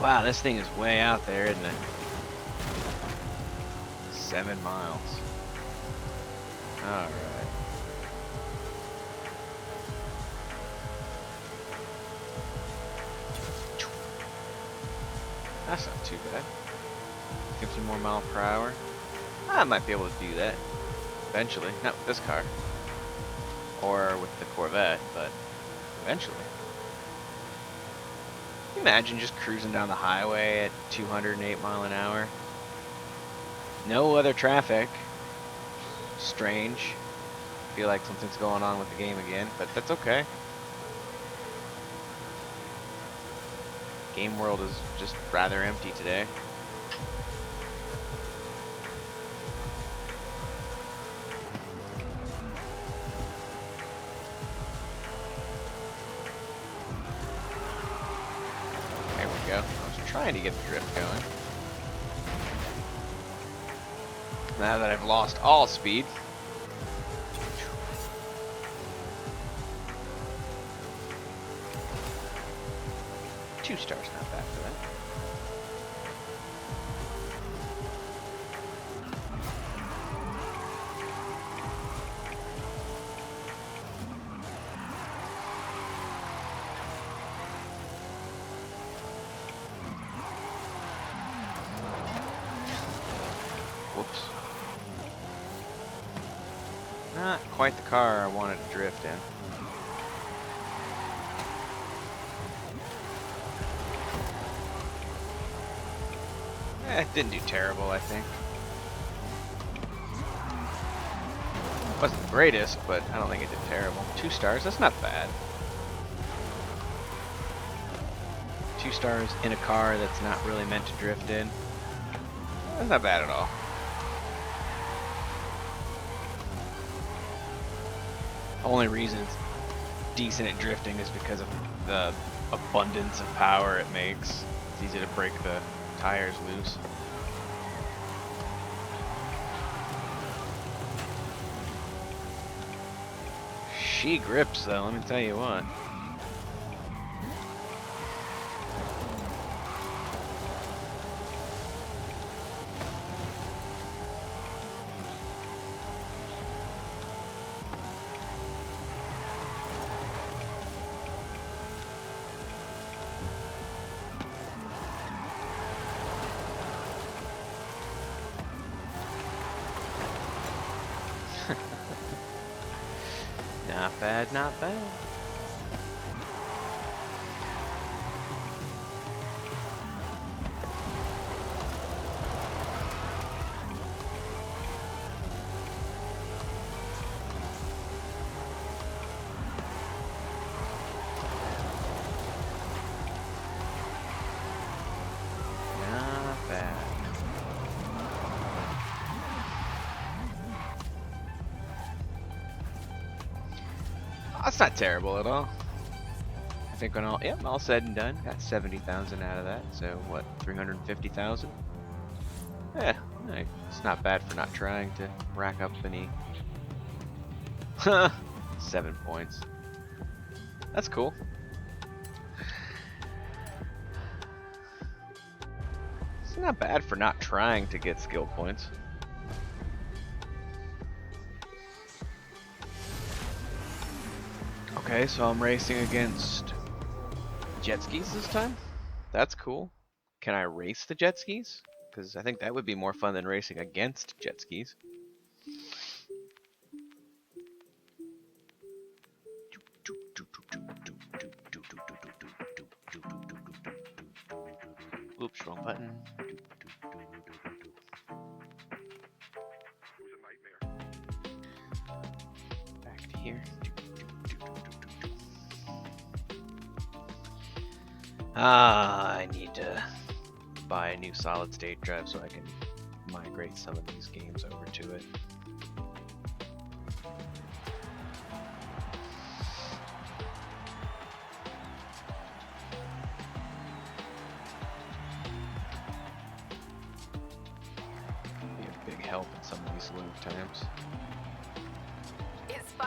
Wow, this thing is way out there, isn't it? 7 miles. Alright. That's not too bad. 50 more mile per hour. I might be able to do that eventually. Not with this car. Or with the Corvette, but eventually. Imagine just cruising down the highway at 208 mile an hour. No other traffic. Strange. Feel like something's going on with the game again, but that's okay. Game world is just rather empty today. There we go. I was trying to get the drift going. Now that I've lost all speed. Two stars, not bad for that. Whoops. Not quite the car I wanted to drift in. It didn't do terrible, I think. Wasn't the greatest, but I don't think it did terrible. 2 stars, that's not bad. 2 stars in a car that's not really meant to drift in. That's not bad at all. Only reason it's decent at drifting is because of the abundance of power it makes. It's easy to break the tires loose. She grips though, let me tell you what. Not bad, not bad. Not bad. That's not terrible at all. I think when all said and done, got 70,000 out of that. So what, 350,000? Yeah, it's not bad for not trying to rack up any. 7 points. That's cool. It's not bad for not trying to get skill points. Okay, so I'm racing against jet skis this time. That's cool. Can I race the jet skis? Because I think that would be more fun than racing against jet skis. Oops, wrong button. Back to here. I need to buy a new solid state drive so I can migrate some of these games over to it. Be a big help in some of these load times.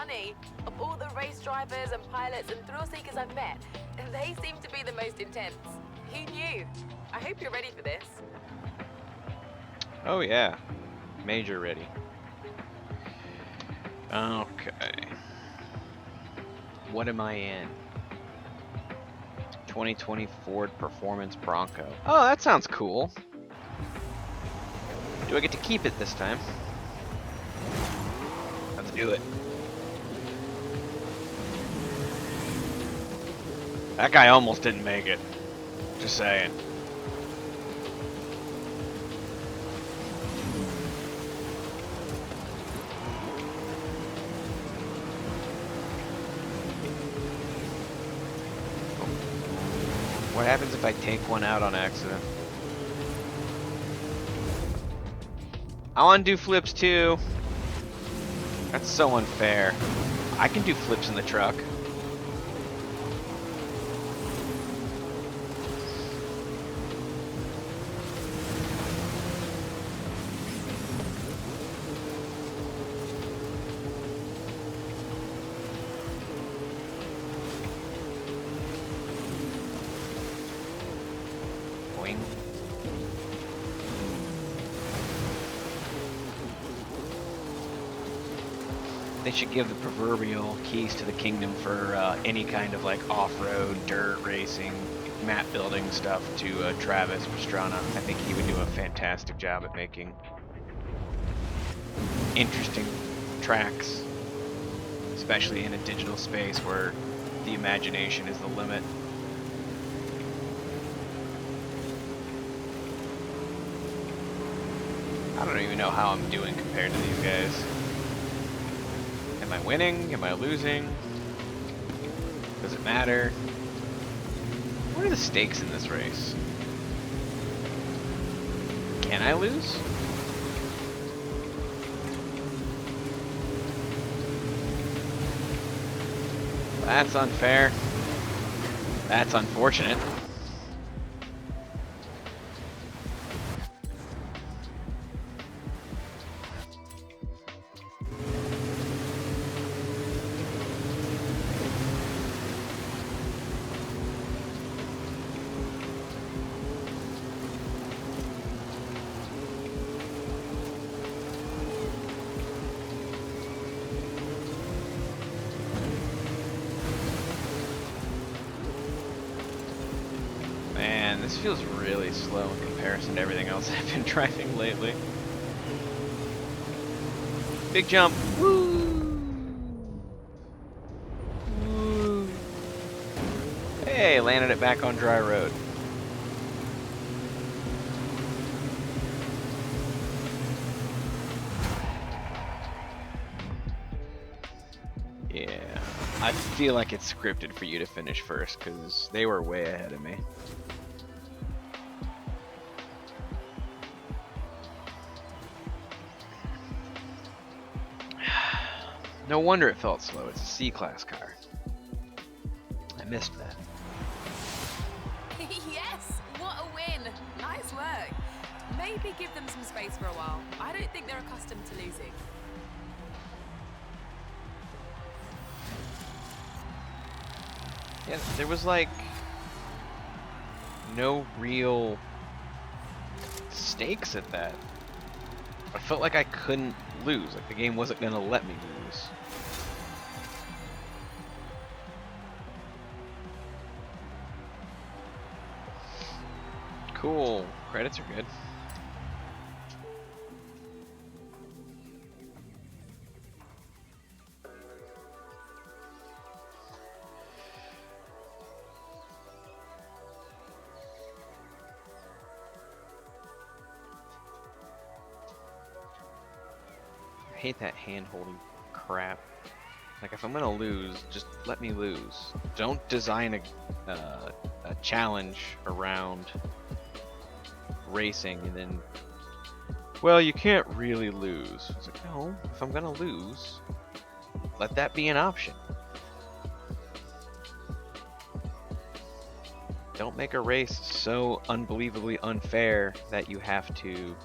funny. Of all the race drivers and pilots and thrill seekers I've met, they seem to be the most intense. Who knew? I hope you're ready for this. Oh yeah, major ready. Okay. What am I in? 2020 Ford Performance Bronco. Oh, that sounds cool. Do I get to keep it this time? Let's do it. That guy almost didn't make it. Just saying. What happens if I take one out on accident? I want to do flips too. That's so unfair. I can do flips in the truck. Boing. They should give the proverbial keys to the kingdom for any kind of like off-road, dirt racing, map building stuff to Travis Pastrana. I think he would do a fantastic job at making interesting tracks, especially in a digital space where the imagination is the limit. I don't even know how I'm doing compared to these guys. Am I winning? Am I losing? Does it matter? What are the stakes in this race? Can I lose? That's unfair. That's unfortunate. Man, this feels really slow in comparison to everything else I've been driving lately. Big jump. Woo! Woo! Hey, landed it back on dry road. Yeah, I feel like it's scripted for you to finish first because they were way ahead of me. No wonder it felt slow. It's a C-Class car. I missed that. Yes! What a win! Nice work. Maybe give them some space for a while. I don't think they're accustomed to losing. Yeah, there was like no real stakes at that. I felt like I couldn't lose. Like the game wasn't gonna let me lose. Cool. Credits are good. I hate that hand-holding crap. Like if I'm gonna lose, just let me lose. Don't design a challenge around racing and then, well, you can't really lose. It's like, no, if I'm gonna lose, let that be an option. Don't make a race so unbelievably unfair that you have to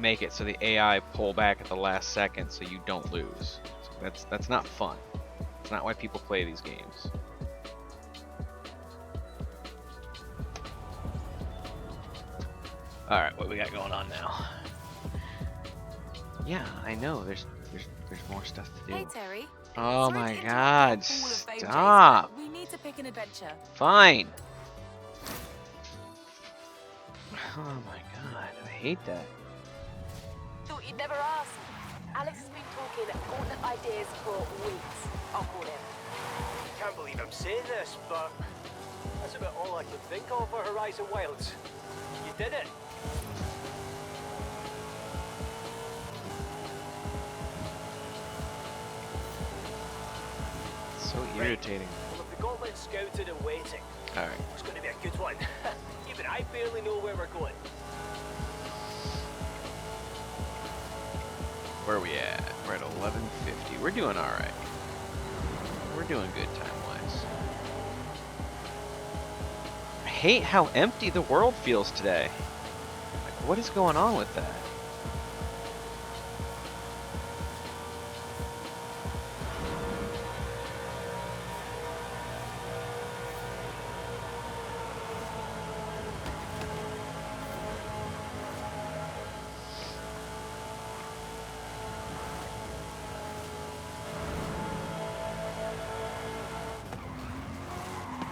make it so the AI pull back at the last second so you don't lose. So that's not fun. It's not why people play these games. All right, what we got going on now? Yeah, I know. There's more stuff to do. Hey, Terry. Oh Sorry my to interrupt God! your Hall of Fame chase, Stop. but we need to pick an adventure. Fine. Oh my God! I hate that. Thought you'd never ask. Alex has been talking gauntlet ideas for weeks. I'll call him. Can't believe I'm saying this, but that's about all I can think of for Horizon Wilds. You did it. So irritating. Well, if the gauntlet's scouted and waiting, All right. it's going to be a good one. Even I barely know where we're going. Where are we at? We're at 11:50. We're doing all right. We're doing good time-wise. I hate how empty the world feels today. Like, what is going on with that?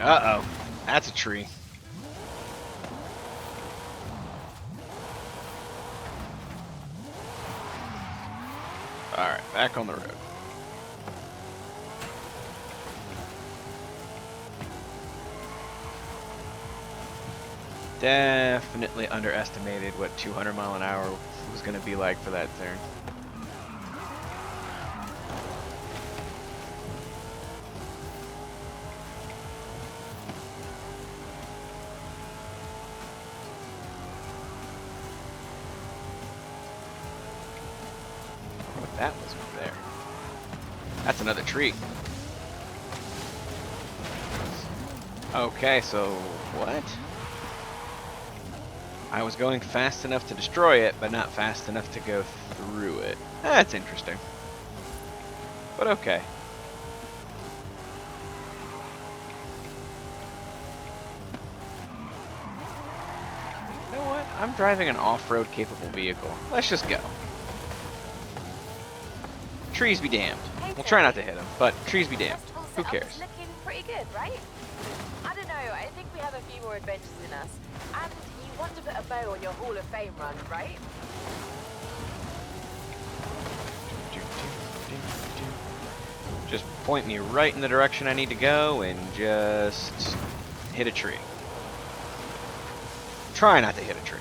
Uh-oh. That's a tree. Alright, back on the road. Definitely underestimated what 200 mile an hour was going to be like for that turn. What that was over there. That's another tree. Okay, so what? I was going fast enough to destroy it, but not fast enough to go through it. That's interesting. But okay. You know what? I'm driving an off-road capable vehicle. Let's just go. Trees be damned. We'll try not to hit them, but trees be damned. Who cares? It's looking pretty good, right? I don't know. I think we have a few more adventures in us. And you want to put a bow on your Hall of Fame run, right? Just point me right in the direction I need to go and just hit a tree. Try not to hit a tree.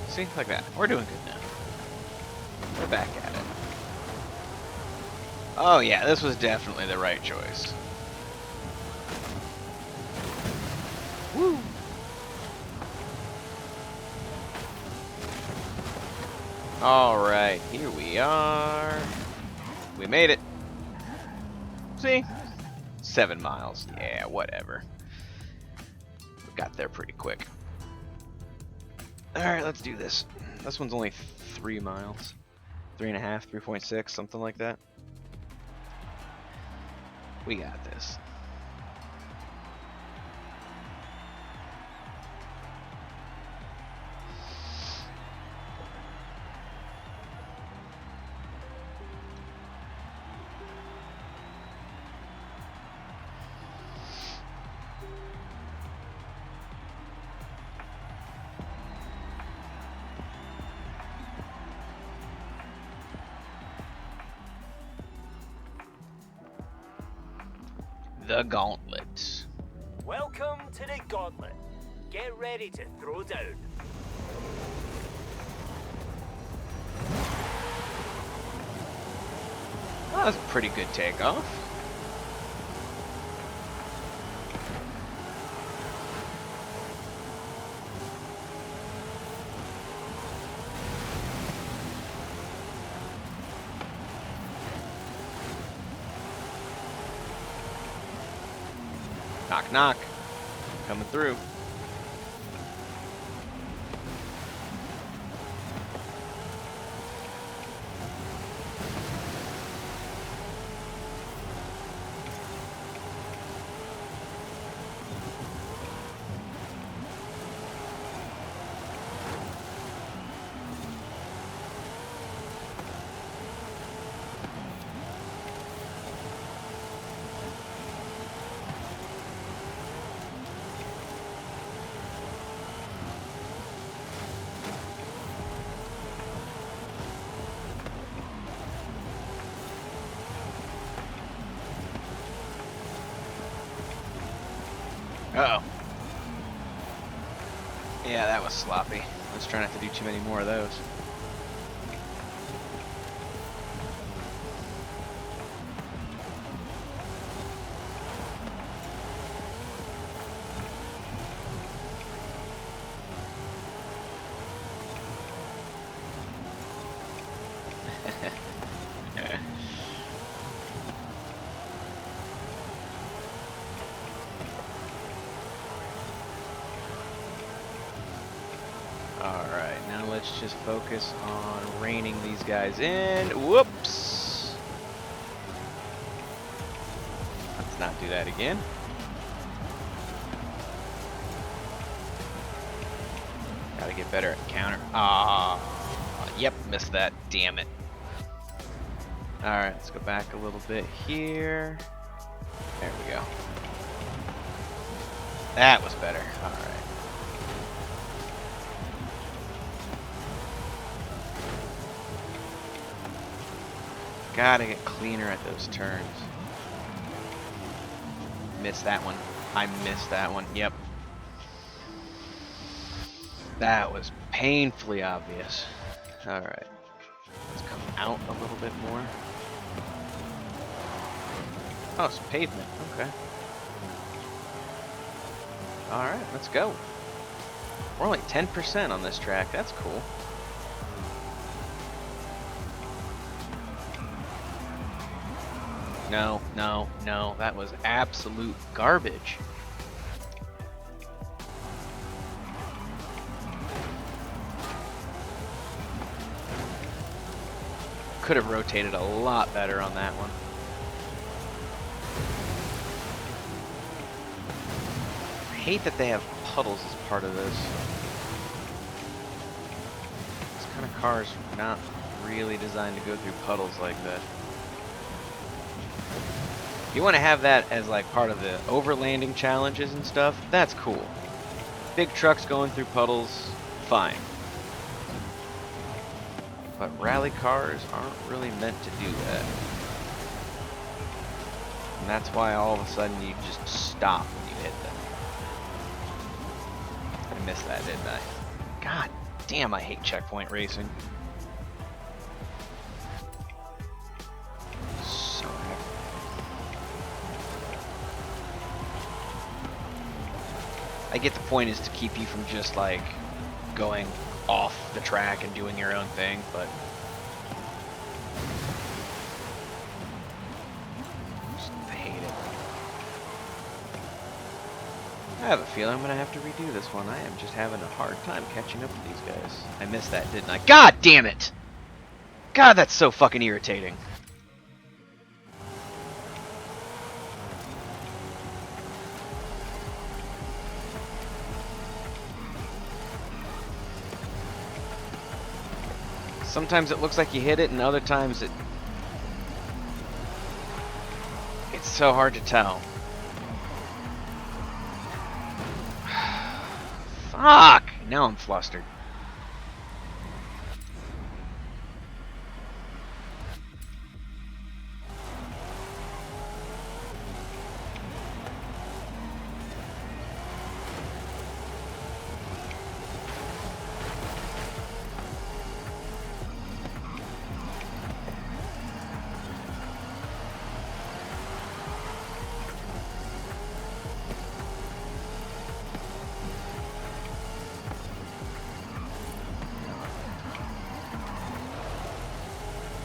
See? Like that. We're doing good now. We're back at it. Oh yeah, this was definitely the right choice. Woo! Alright, here we are. We made it. See? 7 miles. Yeah, whatever. We got there pretty quick. Alright, let's do this. This one's only 3 miles. 3.5, 3.6, something like that. We got this. The Gauntlet. Welcome to the Gauntlet. Get ready to throw down. That was a pretty good takeoff. Knock, knock. Coming through. Uh-oh. Yeah, that was sloppy. Let's try not to do too many more of those. Alright, now let's just focus on reining these guys in. Whoops! Let's not do that again. Gotta get better at counter. Ah, yep, missed that. Damn it. Alright, let's go back a little bit here. There we go. That was better. Alright. Gotta get cleaner at those turns. Missed that one. I missed that one. Yep. That was painfully obvious. Alright. Let's come out a little bit more. Oh, it's pavement. Okay. Alright, let's go. We're only 10% on this track. That's cool. No, no, no. That was absolute garbage. Could have rotated a lot better on that one. I hate that they have puddles as part of this. This kind of car is not really designed to go through puddles like that. You want to have that as like part of the overlanding challenges and stuff, that's cool. Big trucks going through puddles, fine. But rally cars aren't really meant to do that. And that's why all of a sudden you just stop when you hit them. I missed that, didn't I? God damn, I hate checkpoint racing. So I get the point is to keep you from just like going off the track and doing your own thing, but I hate it. I have a feeling I'm gonna have to redo this one. I am just having a hard time catching up with these guys. I missed that, didn't I? God damn it! God, that's so fucking irritating. Sometimes it looks like you hit it, and other times it's so hard to tell. Fuck! Now I'm flustered.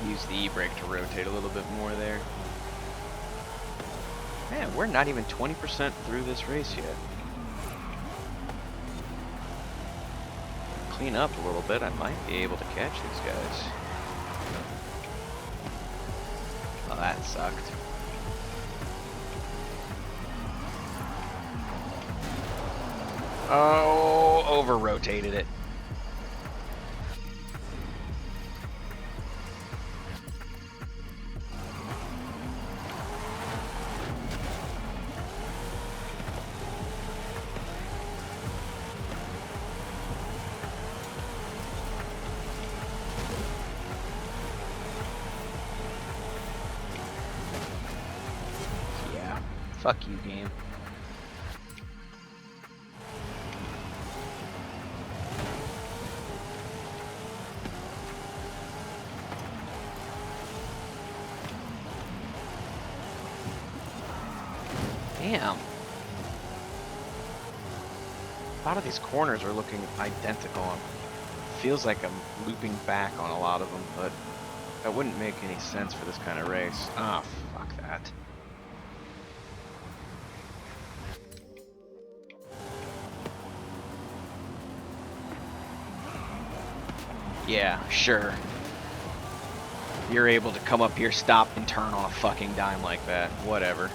Use the e-brake to rotate a little bit more there. Man, we're not even 20% through this race yet. Clean up a little bit, I might be able to catch these guys. Well, that sucked. Oh, over-rotated it. Fuck you, game. Damn. A lot of these corners are looking identical. Feels like I'm looping back on a lot of them, but that wouldn't make any sense for this kind of race. Ah, fuck that. Yeah, sure. You're able to come up here, stop, and turn on a fucking dime like that. Whatever.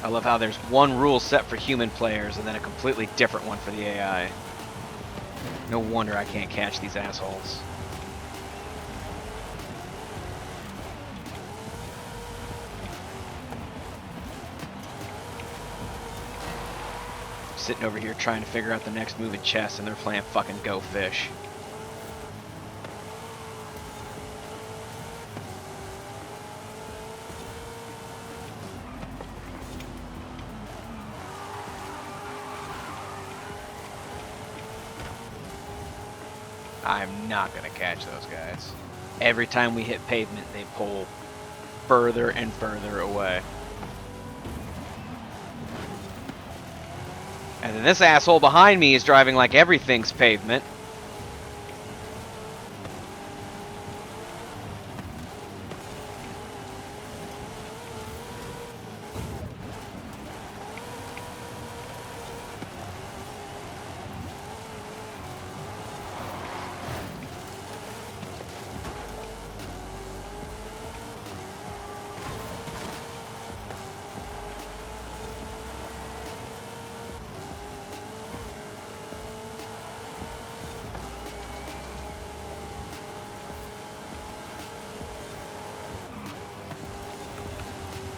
I love how there's one rule set for human players and then a completely different one for the AI. No wonder I can't catch these assholes. Sitting over here trying to figure out the next move in chess and they're playing fucking Go Fish. I'm not going to catch those guys. Every time we hit pavement, they pull further and further away. And then this asshole behind me is driving like everything's pavement.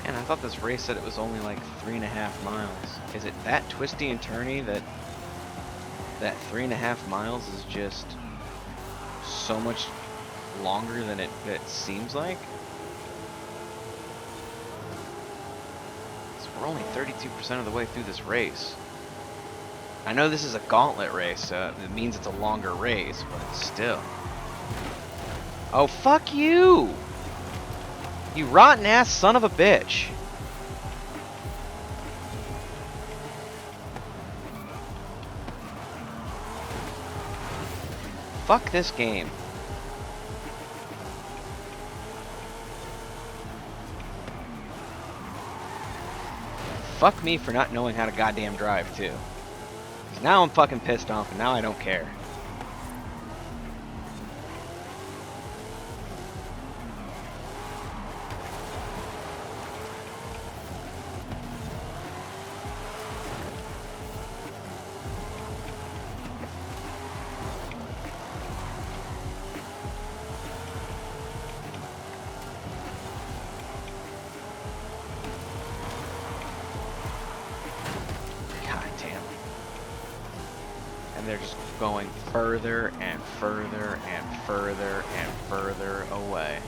And I thought this race said it was only like 3.5 miles. Is it that twisty and turny that 3.5 miles is just so much longer than it seems like? So we're only 32% of the way through this race. I know this is a gauntlet race, so it means it's a longer race, but still. Oh, fuck you! You rotten ass son of a bitch. Fuck this game. Fuck me for not knowing how to goddamn drive too. 'Cause now I'm fucking pissed off and now I don't care. They're just going further and further and further and further away.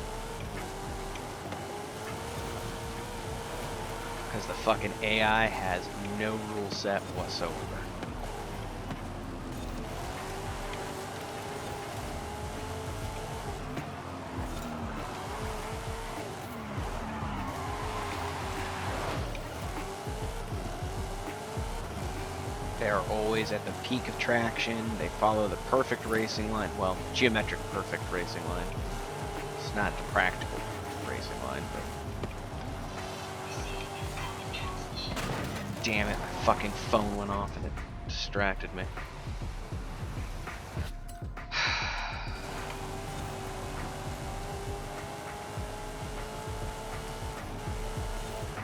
Because the fucking AI has no rule set whatsoever. They're always at the peak of traction. They follow the perfect racing line. Well, geometric perfect racing line. It's not the practical racing line, but... Damn it, my fucking phone went off and it distracted me.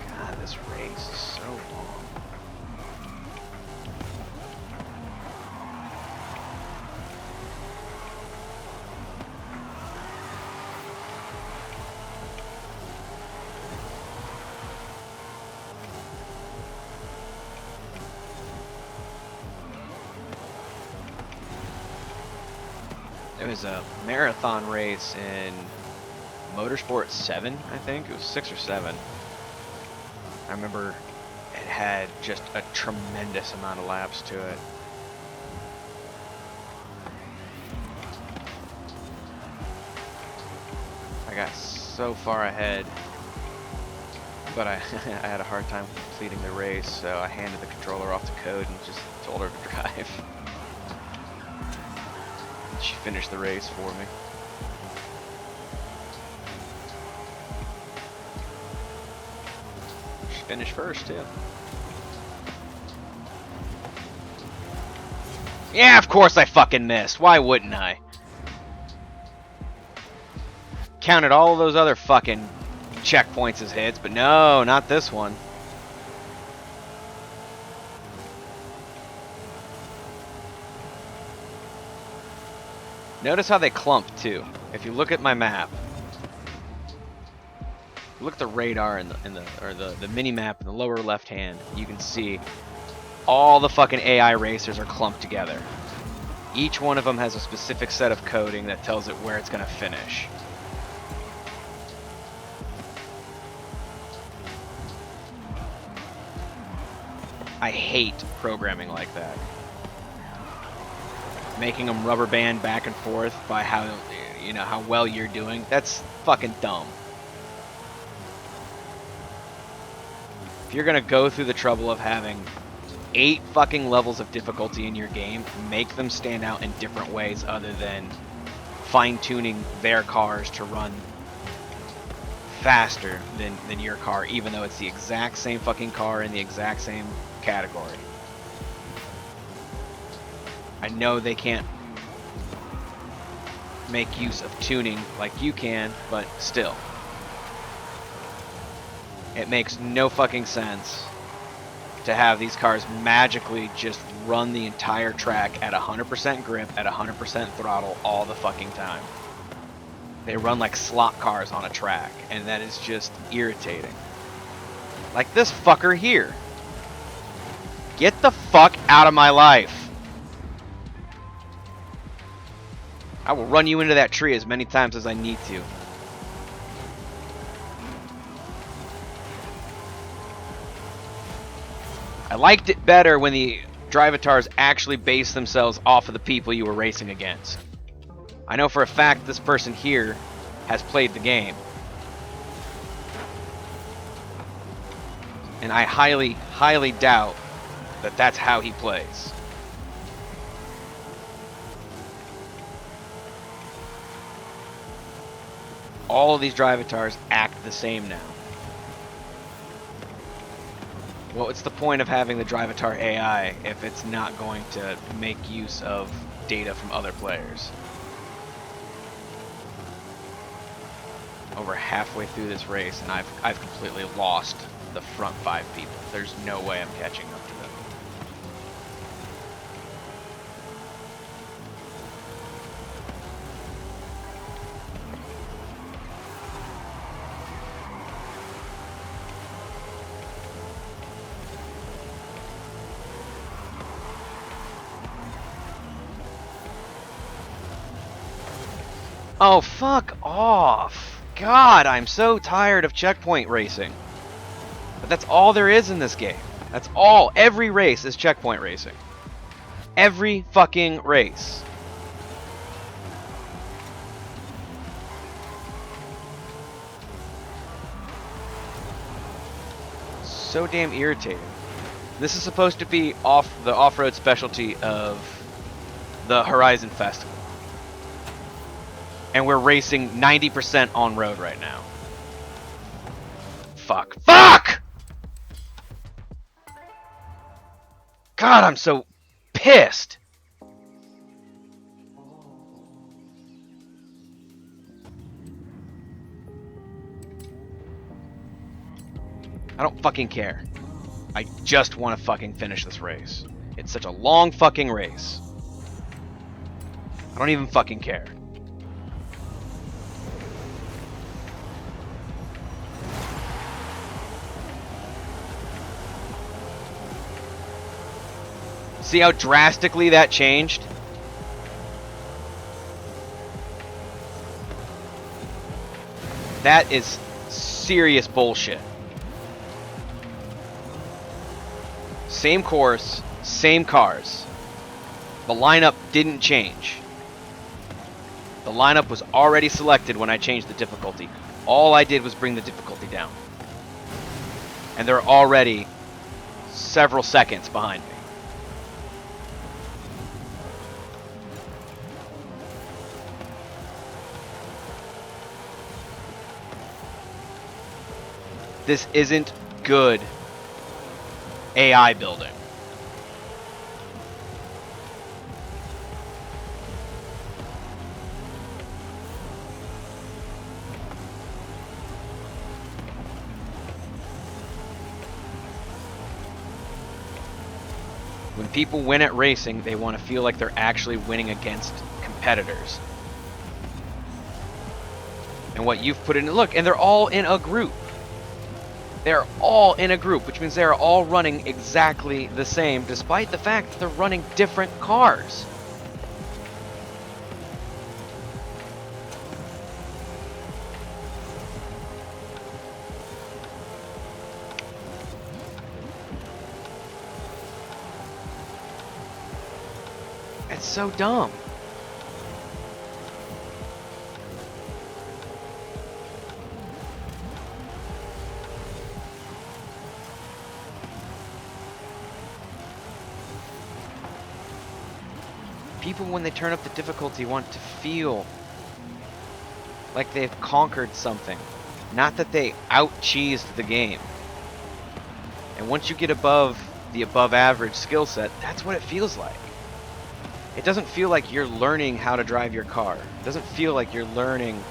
God, this race is so long. It was a marathon race in Motorsport 7, I think. It was 6 or 7. I remember it had just a tremendous amount of laps to it. I got so far ahead But I I had a hard time completing the race, so I handed the controller off to Code and just told her to drive. She finished the race for me. She finished first too. Yeah, of course I fucking missed. Why wouldn't I? Counted all of those other fucking checkpoints as hits, but no, not this one. Notice how they clump too. If you look at my map, look at the radar in the mini map in the lower left hand, you can see all the fucking AI racers are clumped together. Each one of them has a specific set of coding that tells it where it's gonna finish. I hate programming like that. Making them rubber band back and forth by how, you know, how well you're doing. That's fucking dumb. If you're gonna go through the trouble of having 8 fucking levels of difficulty in your game, make them stand out in different ways other than fine-tuning their cars to run faster than your car, even though it's the exact same fucking car in the exact same category. I know they can't make use of tuning like you can, but still. It makes no fucking sense to have these cars magically just run the entire track at 100% grip, at 100% throttle all the fucking time. They run like slot cars on a track, and that is just irritating. Like this fucker here. Get the fuck out of my life. I will run you into that tree as many times as I need to. I liked it better when the Drivatars actually based themselves off of the people you were racing against. I know for a fact this person here has played the game. And I highly, highly doubt that that's how he plays. All of these Drivatars act the same now. Well, what's the point of having the Drivatar AI if it's not going to make use of data from other players? Over halfway through this race, and I've completely lost the front 5 people. There's no way I'm catching up to them. Oh, fuck off. God, I'm so tired of checkpoint racing. But that's all there is in this game. That's all. Every race is checkpoint racing. Every fucking race. So damn irritating. This is supposed to be the off-road specialty of the Horizon Festival. And we're racing 90% on road right now. Fuck. Fuck! God, I'm so pissed. I don't fucking care. I just want to fucking finish this race. It's such a long fucking race. I don't even fucking care. See how drastically that changed? That is serious bullshit. Same course, same cars. The lineup didn't change. The lineup was already selected when I changed the difficulty. All I did was bring the difficulty down. And they're already several seconds behind me. This isn't good AI building. When people win at racing, they want to feel like they're actually winning against competitors. And what you've put in, look, and they're all in a group. They're all in a group, which means they're all running exactly the same, despite the fact that they're running different cars. It's so dumb. People, when they turn up the difficulty, want to feel like they've conquered something, not that they out-cheesed the game. And once you get above the above-average skill set, that's what it feels like. It doesn't feel like you're learning how to drive your car. It doesn't feel like you're learning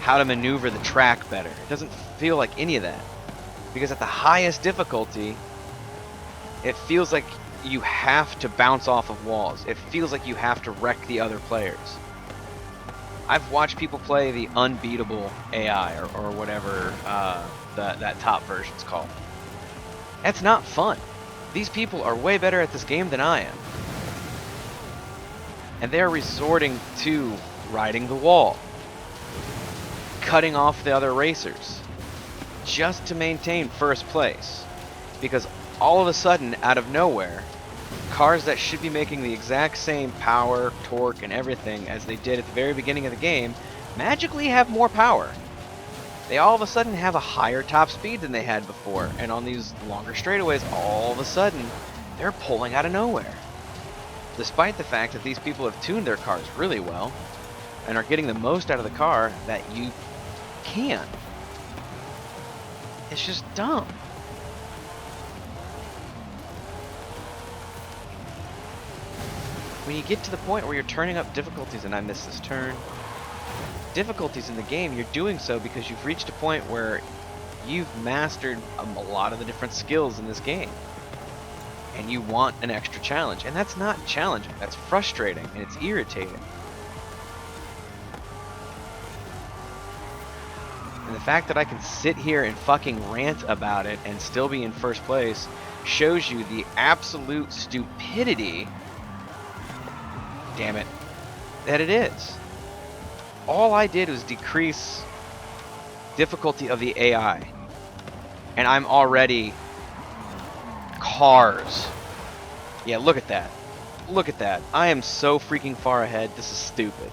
how to maneuver the track better. It doesn't feel like any of that. Because at the highest difficulty, it feels like you have to bounce off of walls. It feels like you have to wreck the other players. I've watched people play the unbeatable AI or whatever that top version's called. That's not fun. These people are way better at this game than I am. And they're resorting to riding the wall, cutting off the other racers, just to maintain first place. Because all of a sudden, out of nowhere, cars that should be making the exact same power, torque, and everything as they did at the very beginning of the game, magically have more power. They all of a sudden have a higher top speed than they had before, and on these longer straightaways, all of a sudden, they're pulling out of nowhere. Despite the fact that these people have tuned their cars really well, and are getting the most out of the car that you can. It's just dumb. When you get to the point where you're turning up difficulties, and I missed this turn, difficulties in the game, you're doing so because you've reached a point where you've mastered a lot of the different skills in this game. And you want an extra challenge. And that's not challenging, that's frustrating, and it's irritating. And the fact that I can sit here and fucking rant about it and still be in first place shows you the absolute stupidity, damn it, that it is. All I did was decrease difficulty of the AI. And I'm already cars. Yeah, look at that. Look at that. I am so freaking far ahead. This is stupid.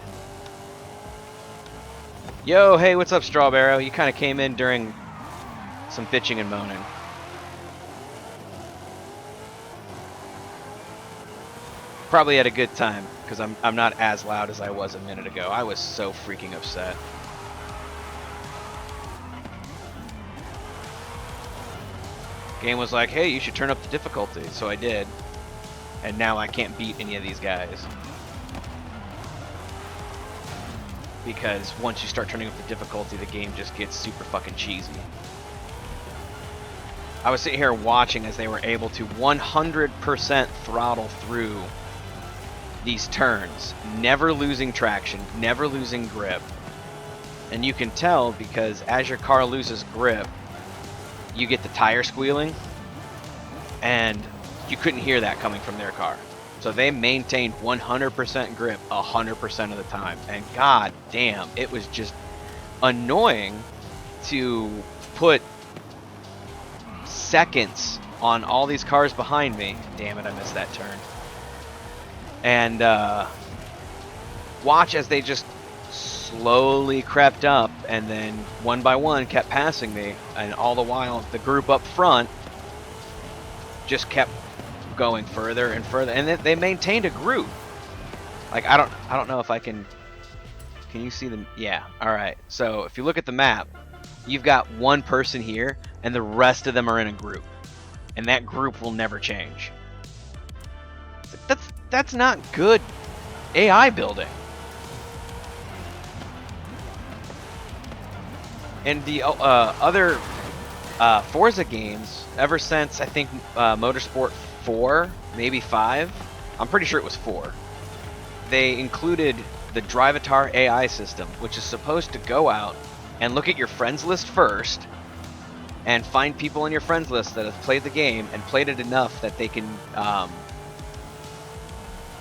Yo, hey, what's up, Strawberry? You kind of came in during some bitching and moaning. Probably had a good time, because I'm not as loud as I was a minute ago. I was so freaking upset. Game was like, hey, you should turn up the difficulty, so I did. And now I can't beat any of these guys. Because once you start turning up the difficulty, the game just gets super fucking cheesy. I was sitting here watching as they were able to 100% throttle through these turns, never losing traction, never losing grip. And you can tell because as your car loses grip, you get the tire squealing, and you couldn't hear that coming from their car. So they maintained 100% grip 100% of the time. And god damn, it was just annoying to put seconds on all these cars behind me. Damn it, I missed that turn. And watch as they just slowly crept up, and then one by one kept passing me, and all the while the group up front just kept going further and further, and they maintained a group. Like I don't know if I can you see them? Yeah, all right. So if you look at the map, you've got one person here and the rest of them are in a group, and that group will never change. That's not good AI building. And the other Forza games, ever since I think Motorsport 4, maybe 5, I'm pretty sure it was 4, they included the Drivatar AI system, which is supposed to go out and look at your friends list first and find people in your friends list that have played the game and played it enough that they can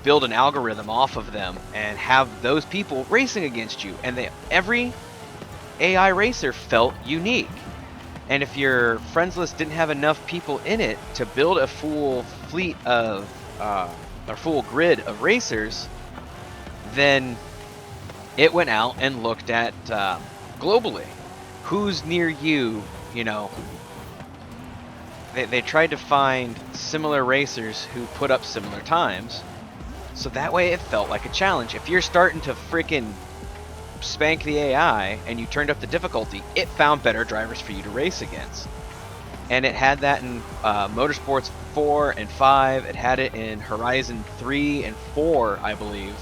build an algorithm off of them and have those people racing against you. And every AI racer felt unique. And if your friends list didn't have enough people in it to build a full fleet of, a full grid of racers, then it went out and looked at globally who's near you. You know, they tried to find similar racers who put up similar times, so that way it felt like a challenge. If you're starting to freaking spank the AI and you turned up the difficulty, it found better drivers for you to race against. And it had that in Motorsports 4 and 5. It had it in Horizon 3 and 4, I believe.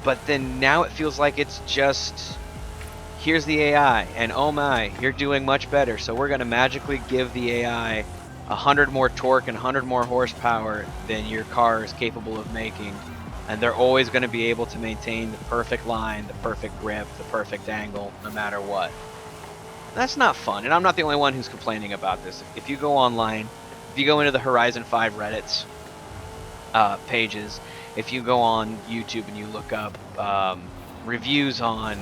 But then now it feels like it's just, here's the AI, and oh my, you're doing much better, so we're going to magically give the AI 100 more torque and 100 more horsepower than your car is capable of making, and they're always going to be able to maintain the perfect line, the perfect grip, the perfect angle, no matter what. That's not fun, and I'm not the only one who's complaining about this. If you go online, if you go into the Horizon 5 Reddits pages, if you go on YouTube and you look up reviews on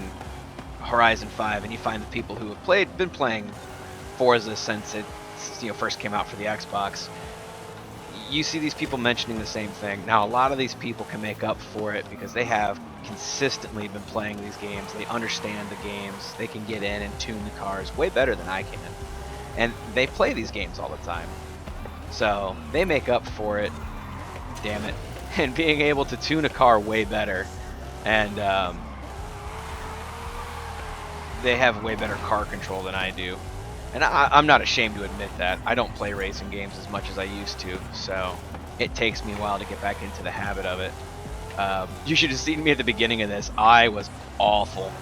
Horizon 5, and you find the people who have been playing Forza since it first came out for the Xbox, you see these people mentioning the same thing. Now, a lot of these people can make up for it because they have consistently been playing these games. They understand the games. They can get in and tune the cars way better than I can. And they play these games all the time. So they make up for it, damn it, and being able to tune a car way better. And they have way better car control than I do. And I'm not ashamed to admit that. I don't play racing games as much as I used to, so it takes me a while to get back into the habit of it. You should have seen me at the beginning of this. I was awful.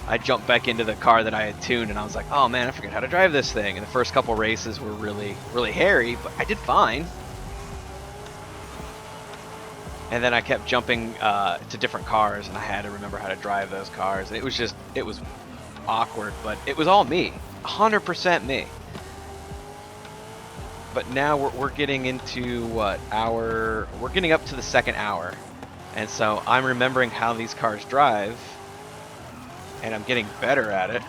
I jumped back into the car that I had tuned, and I was like, oh man, I forgot how to drive this thing. And the first couple races were really, really hairy, but I did fine. And then I kept jumping to different cars, and I had to remember how to drive those cars. And it was awkward, but it was all me. 100% me. But now we're getting into we're getting up to the second hour, and so I'm remembering how these cars drive, and I'm getting better at it.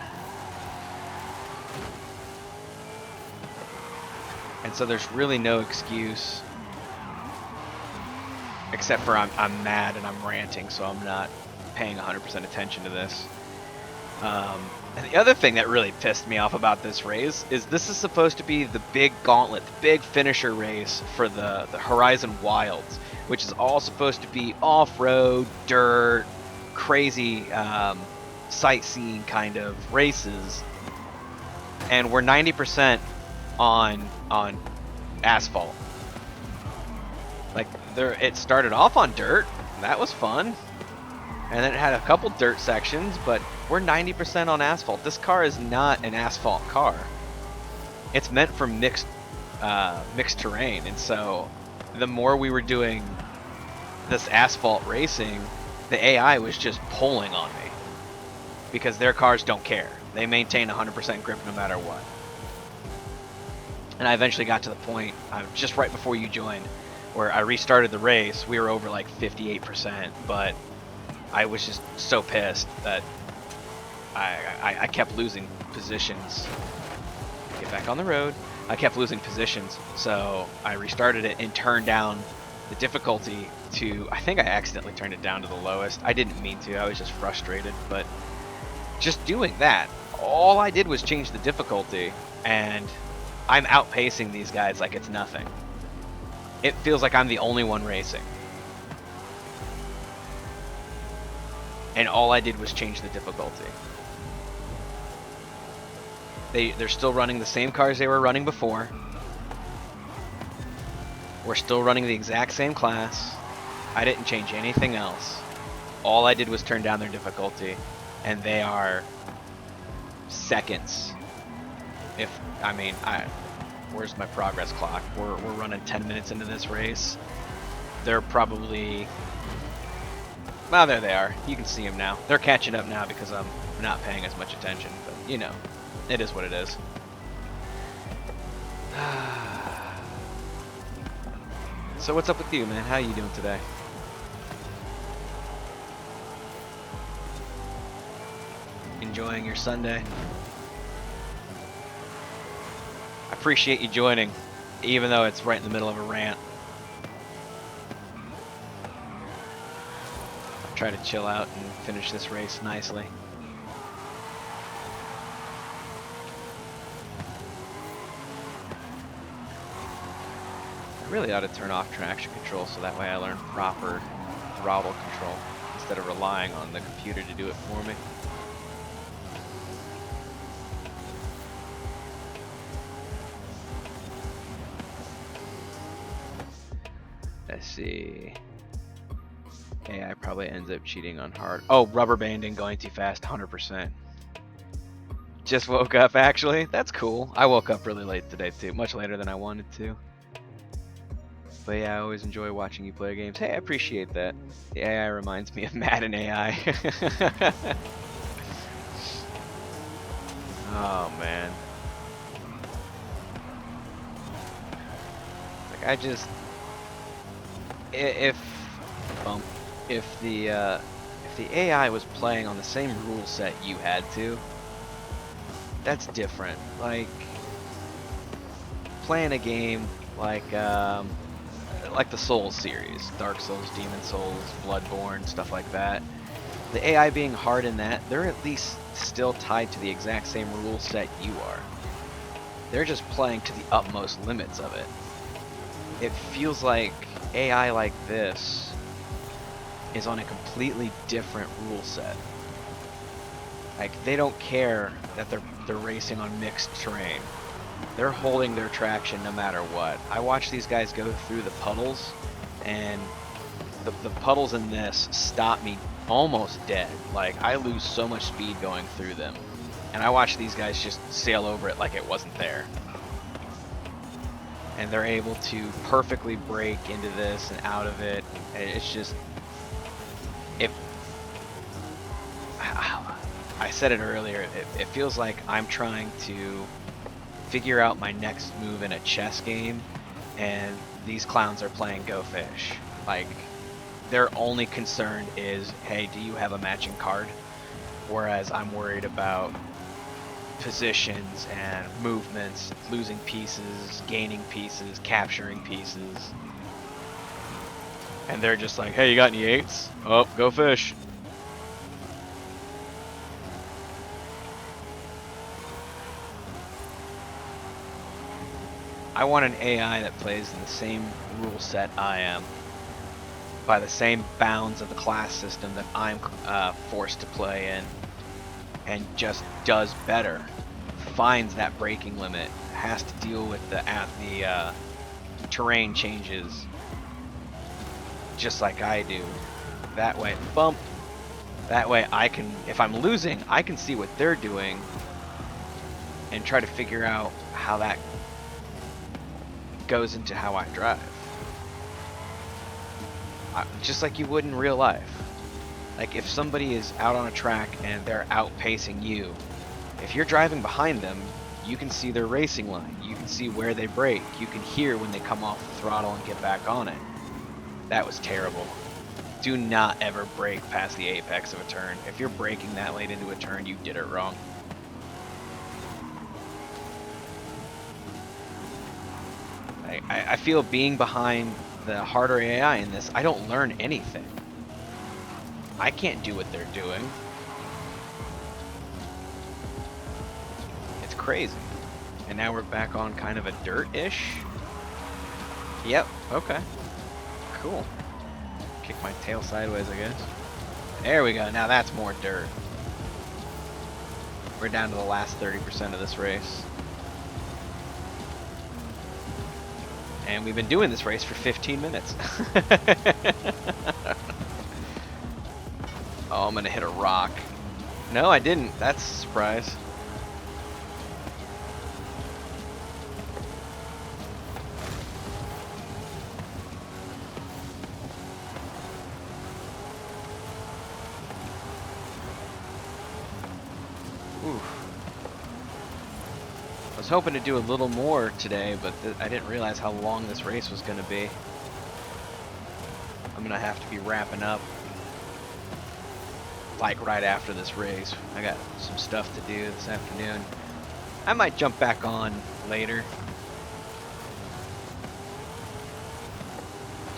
And so there's really no excuse, except for I'm mad and I'm ranting, so I'm not paying 100% attention to this. And the other thing that really pissed me off about this race is this is supposed to be the big gauntlet, the big finisher race for the Horizon Wilds, which is all supposed to be off-road, dirt, crazy sightseeing kind of races. And we're 90% on asphalt. Like it started off on dirt, and that was fun. And then it had a couple dirt sections, but we're 90% on asphalt. This car is not an asphalt car. It's meant for mixed terrain, and so the more we were doing this asphalt racing, the AI was just pulling on me because their cars don't care. They maintain 100% grip no matter what. And I eventually got to the point, just right before you joined, where I restarted the race. We were over like 58%, but I was just so pissed that I kept losing positions. Get back on the road. I kept losing positions, so I restarted it and turned down the difficulty to, I think I accidentally turned it down to the lowest. I didn't mean to, I was just frustrated, but just doing that, all I did was change the difficulty, and I'm outpacing these guys like it's nothing. It feels like I'm the only one racing. And all I did was change the difficulty. They're still running the same cars they were running before. We're still running the exact same class. I didn't change anything else. All I did was turn down their difficulty, and they are seconds. Where's my progress clock? We're running 10 minutes into this race. They're probably, well, there they are. You can see them now. They're catching up now because I'm not paying as much attention, but you know, it is what it is. So what's up with you, man? How you doing today? Enjoying your Sunday? I appreciate you joining, even though it's right in the middle of a rant. Try to chill out and finish this race nicely. I really ought to turn off traction control so that way I learn proper throttle control instead of relying on the computer to do it for me. Let's see. AI probably ends up cheating on hard. Oh, rubber banding going too fast, 100%. Just woke up, actually. That's cool. I woke up really late today, too. Much later than I wanted to. But yeah, I always enjoy watching you play games. Hey, I appreciate that. The AI reminds me of Madden AI. Oh, man. Like, I just... If the AI was playing on the same rule set you had to, that's different. Like playing a game like the Souls series, Dark Souls, Demon Souls, Bloodborne, stuff like that. The AI being hard in that, they're at least still tied to the exact same rule set you are. They're just playing to the utmost limits of it. It feels like AI like this is on a completely different rule set. Like, they don't care that they're racing on mixed terrain. They're holding their traction no matter what. I watch these guys go through the puddles, and the puddles in this stop me almost dead. Like, I lose so much speed going through them. And I watch these guys just sail over it like it wasn't there. And they're able to perfectly break into this and out of it. And it's just... I said it earlier, it feels like I'm trying to figure out my next move in a chess game, and these clowns are playing Go Fish. Like, their only concern is, hey, do you have a matching card? Whereas I'm worried about positions and movements, losing pieces, gaining pieces, capturing pieces. And they're just like, hey, you got any 8s? Oh, Go Fish. I want an AI that plays in the same rule set I am, by the same bounds of the class system that I'm forced to play in, and just does better, finds that braking limit, has to deal with the terrain changes just like I do. That way, bump. That way I can, if I'm losing, I can see what they're doing and try to figure out how that goes into how I drive. Just like you would in real life. Like, if somebody is out on a track and they're outpacing you, if you're driving behind them, you can see their racing line. You can see where they brake. You can hear when they come off the throttle and get back on it. That was terrible. Do not ever brake past the apex of a turn. If you're braking that late into a turn, you did it wrong. I feel being behind the harder AI in this, I don't learn anything. I can't do what they're doing. It's crazy. And now we're back on kind of a dirt-ish. Yep, okay. Cool. Kick my tail sideways, I guess. There we go, now that's more dirt. We're down to the last 30% of this race. And we've been doing this race for 15 minutes. Oh, I'm gonna hit a rock. No, I didn't. That's a surprise. I was hoping to do a little more today, but I didn't realize how long this race was going to be. I'm going to have to be wrapping up like right after this race. I got some stuff to do this afternoon. I might jump back on later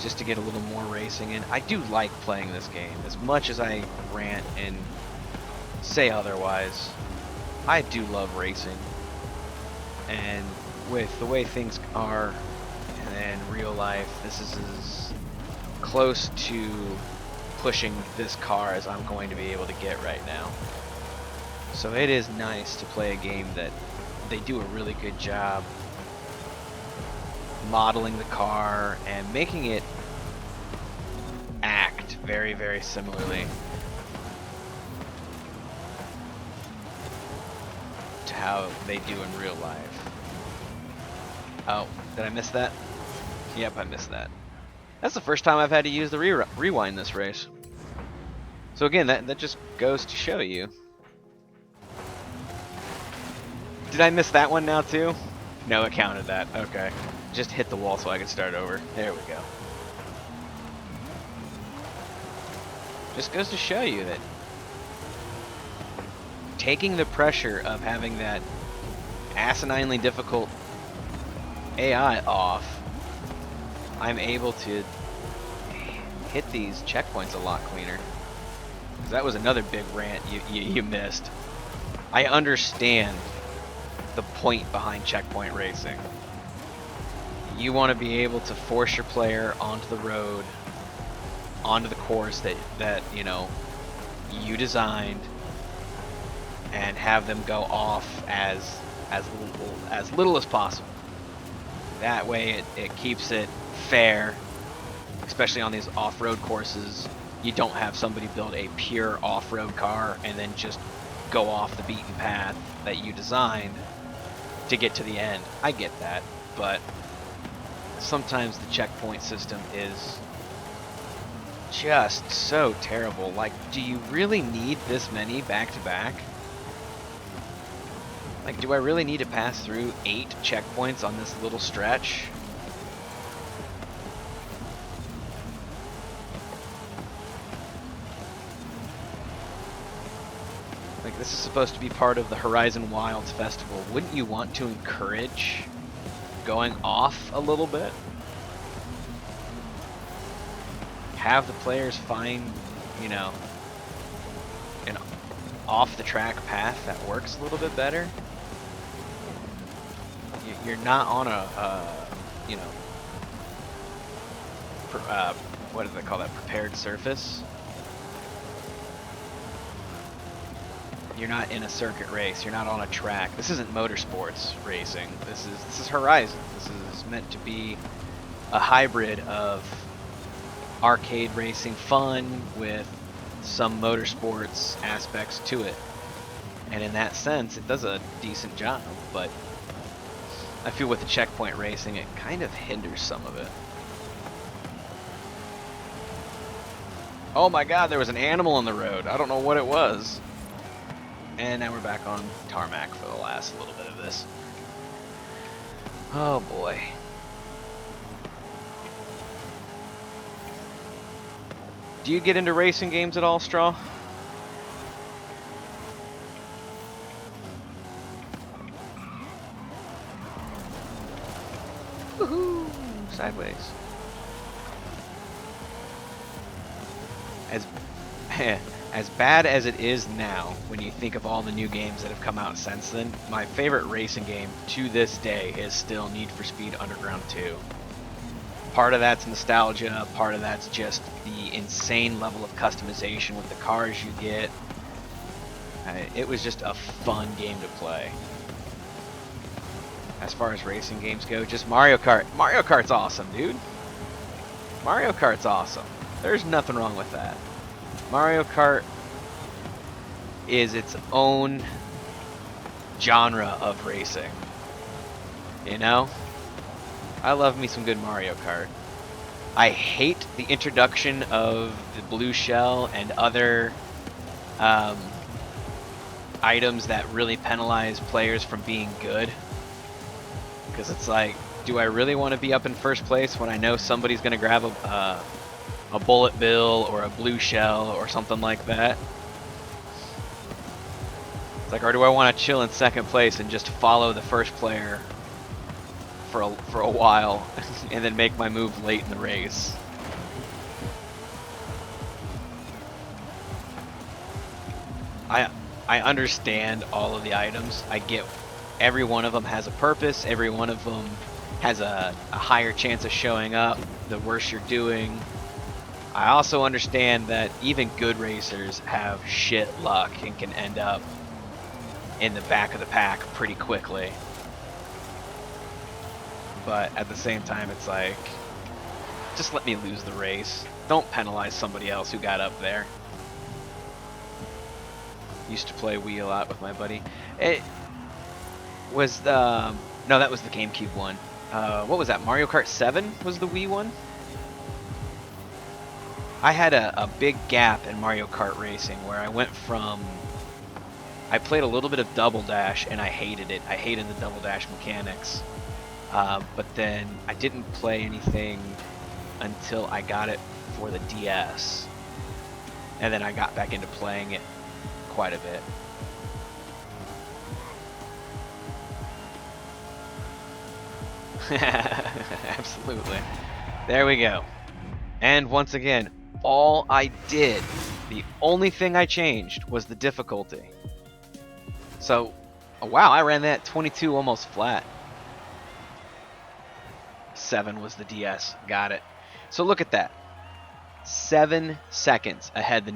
just to get a little more racing in. I do like playing this game as much as I rant and say otherwise. I do love racing. And with the way things are in real life, this is as close to pushing this car as I'm going to be able to get right now. So it is nice to play a game that they do a really good job modeling the car and making it act very, very similarly to how they do in real life. Oh, did I miss that? Yep, I missed that. That's the first time I've had to use the rewind this race. So again, that just goes to show you. Did I miss that one now too? No, it counted that. Okay. Just hit the wall so I could start over. There we go. Just goes to show you that taking the pressure of having that asininely difficult AI off, I'm able to hit these checkpoints a lot cleaner. 'Cause that was another big rant you missed. I understand the point behind checkpoint racing. You want to be able to force your player onto the road, onto the course that you know you designed, and have them go off as little as possible. That way it keeps it fair, especially on these off-road courses. You don't have somebody build a pure off-road car and then just go off the beaten path that you designed to get to the end. I get that, but sometimes the checkpoint system is just so terrible. Like, do you really need this many back-to-back? Like, do I really need to pass through 8 checkpoints on this little stretch? Like, this is supposed to be part of the Horizon Wilds Festival. Wouldn't you want to encourage going off a little bit? Have the players find, you know, an off-the-track path that works a little bit better? You're not on a, you know, what do they call that? Prepared surface. You're not in a circuit race. You're not on a track. This isn't motorsports racing. This is Horizon. This is meant to be a hybrid of arcade racing fun with some motorsports aspects to it. And in that sense, it does a decent job, but I feel with the checkpoint racing, it kind of hinders some of it. Oh my god, there was an animal on the road. I don't know what it was. And now we're back on tarmac for the last little bit of this. Oh boy. Do you get into racing games at all, Straw? Woohoo! Sideways. as as bad as it is now, when you think of all the new games that have come out since then, my favorite racing game to this day is still Need for Speed Underground 2. Part of that's nostalgia, part of that's just the insane level of customization with the cars you get. It was just a fun game to play. As far as racing games go, just Mario Kart. Mario Kart's awesome, dude. Mario Kart's awesome. There's nothing wrong with that. Mario Kart is its own genre of racing. You know? I love me some good Mario Kart. I hate the introduction of the blue shell and other items that really penalize players from being good. Because it's like, do I really want to be up in first place when I know somebody's going to grab a bullet bill or a blue shell or something like that? It's like, or do I want to chill in second place and just follow the first player for a while and then make my move late in the race? I understand all of the items. I get every one of them has a purpose. Every one of them has a higher chance of showing up the worse you're doing. I also understand that even good racers have shit luck and can end up in the back of the pack pretty quickly. But at the same time, it's like, just let me lose the race. Don't penalize somebody else who got up there. Used to play Wii a lot with my buddy. It was the... No, that was the GameCube one. What was that? Mario Kart 7 was the Wii one? I had a big gap in Mario Kart racing where I went from... I played a little bit of Double Dash and I hated it. I hated the Double Dash mechanics. But then I didn't play anything until I got it for the DS. And then I got back into playing it quite a bit. Absolutely. There we go. And once again, all I did, the only thing I changed was the difficulty. So, wow, I ran that 22 almost flat. 7 was the DS. Got it. So look at that. 7 seconds ahead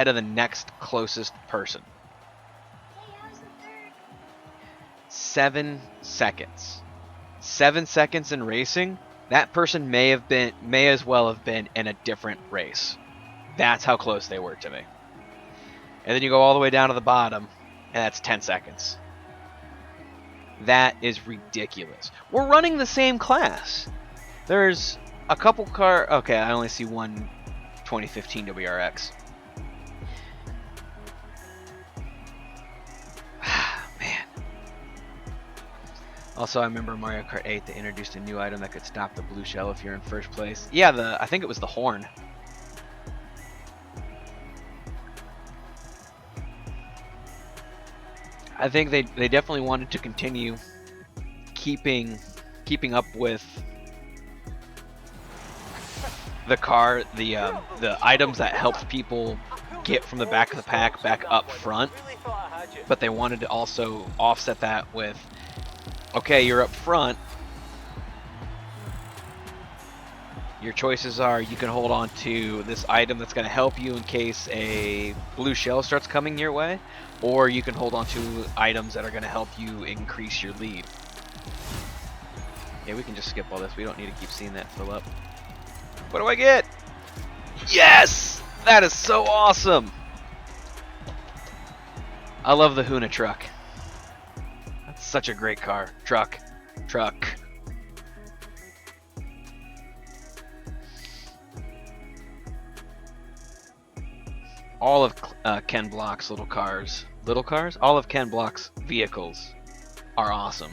of the next closest person. 7 seconds. 7 seconds in racing, that person may as well have been in a different race. That's how close they were to me. And then you go all the way down to the bottom, and that's 10 seconds. That is ridiculous. We're running the same class. There's a couple okay, I only see one 2015 WRX. Man. Also, I remember Mario Kart 8, they introduced a new item that could stop the blue shell if you're in first place. Yeah, I think it was the horn. I think they definitely wanted to continue keeping up with the car, the items that helped people get from the back of the pack back up front, but they wanted to also offset that with, okay, you're up front, your choices are you can hold on to this item that's going to help you in case a blue shell starts coming your way, or you can hold on to items that are going to help you increase your lead. Yeah, we can just skip all this. We don't need to keep seeing that fill up. What do I get? Yes! That is so awesome! I love the Huna truck. That's such a great car. Truck. All of Ken Block's little cars. All of Ken Block's vehicles are awesome.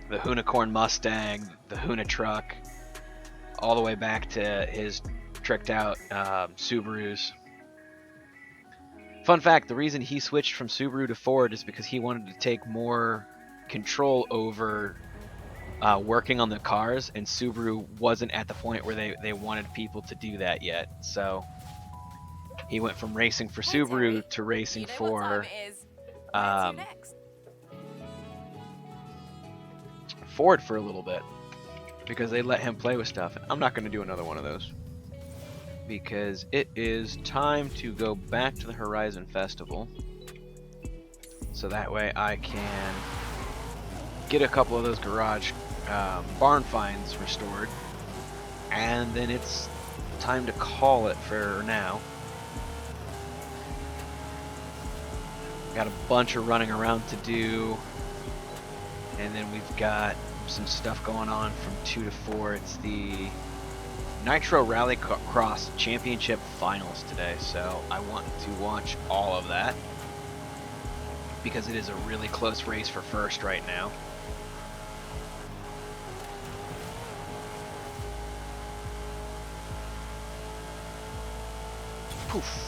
The Hunicorn Mustang, the Huna truck, all the way back to his tricked out Subarus. Fun fact, the reason he switched from Subaru to Ford is because he wanted to take more control over working on the cars, and Subaru wasn't at the point where they wanted people to do that yet. So He went from racing for Hey, Terry. Subaru to You racing know what time for it is. Where's you um, next? Ford for a little bit because they let him play with stuff. And I'm not going to do another one of those because it is time to go back to the Horizon Festival. So that way I can get a couple of those garage barn finds restored. And then it's time to call it for now. Got a bunch of running around to do. And then we've got some stuff going on from 2 to 4. It's the Nitro Rally Cross Championship Finals today. So I want to watch all of that because it is a really close race for first right now. Poof.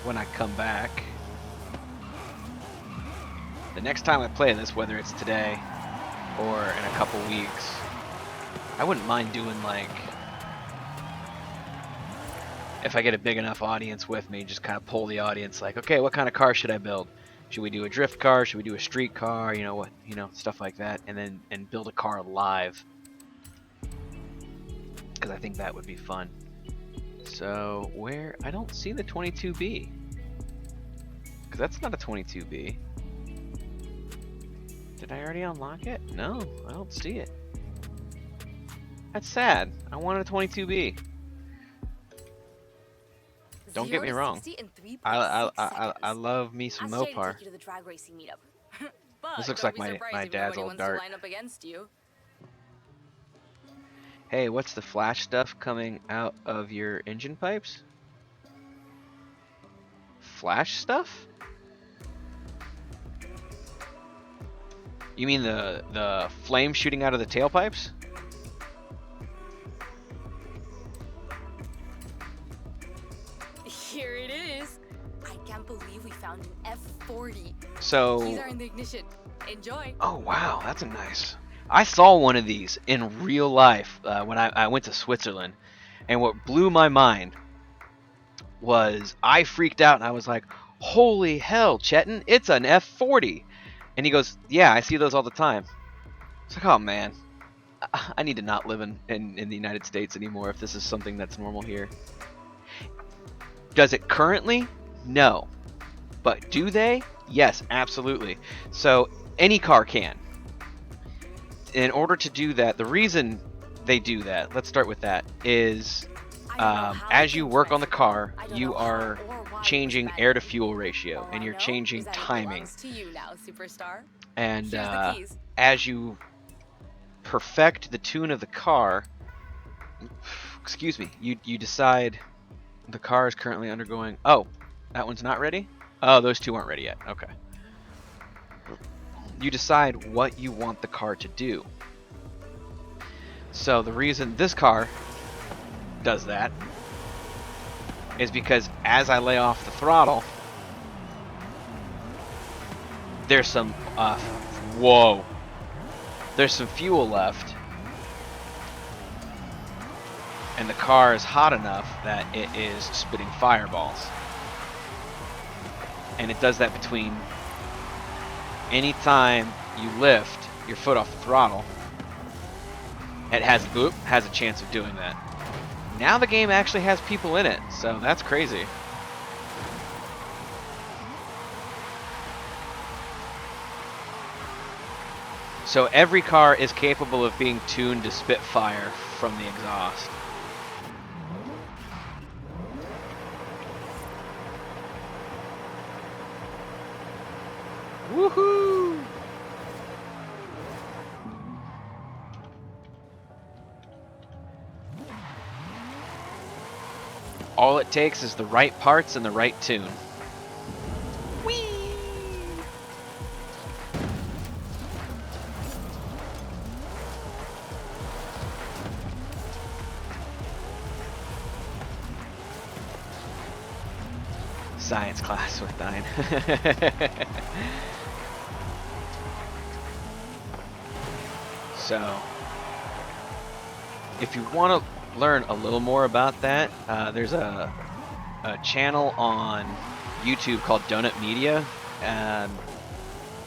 When I come back, the next time I play this, whether it's today or in a couple weeks, I wouldn't mind doing like, if I get a big enough audience with me, just kind of pull the audience like, okay, what kind of car should I build? Should we do a drift car? Should we do a street car? You know what, stuff like that, and build a car live. Because I think that would be fun. So I don't see the 22B. Because that's not a 22B. Did I already unlock it? No, I don't see it. That's sad. I wanted a 22B. Don't get me wrong. I love me some Ask Shouty to Mopar. take you to the drag racing meetup. But This looks don't like be surprised my if dad's nobody old wants dart. to line up against you. Hey, what's the flash stuff coming out of your engine pipes? Flash stuff? You mean the flame shooting out of the tailpipes? Here it is. I can't believe we found an F40. So, Keys are in the ignition. Enjoy. oh wow, that's a nice. I saw one of these in real life when I went to Switzerland, and what blew my mind was I freaked out and I was like, "Holy hell, Chetan, it's an F40!" And he goes, "Yeah, I see those all the time." It's like, oh man, I need to not live in the United States anymore if this is something that's normal here. Does it currently? No. But do they? Yes, absolutely. So any car can. In order to do that, the reason they do that, let's start with that, is as you work on the car, you are changing air to fuel ratio and you're changing timing. To you now, superstar. And Here's the keys. as you perfect the tune of the car, excuse me, you decide the car is currently undergoing, oh, that one's not ready? Oh, those two aren't ready yet. Okay. You decide what you want the car to do. So the reason this car does that is because as I lay off the throttle, there's some whoa, there's some fuel left, and the car is hot enough that it is spitting fireballs. And it does that between any time you lift your foot off the throttle. It has a chance of doing that. Now the game actually has people in it, so that's crazy. So every car is capable of being tuned to spit fire from the exhaust. Woohoo! All it takes is the right parts and the right tune. Whee! Science class with Dine. So, if you want to learn a little more about that, there's a channel on YouTube called Donut Media, and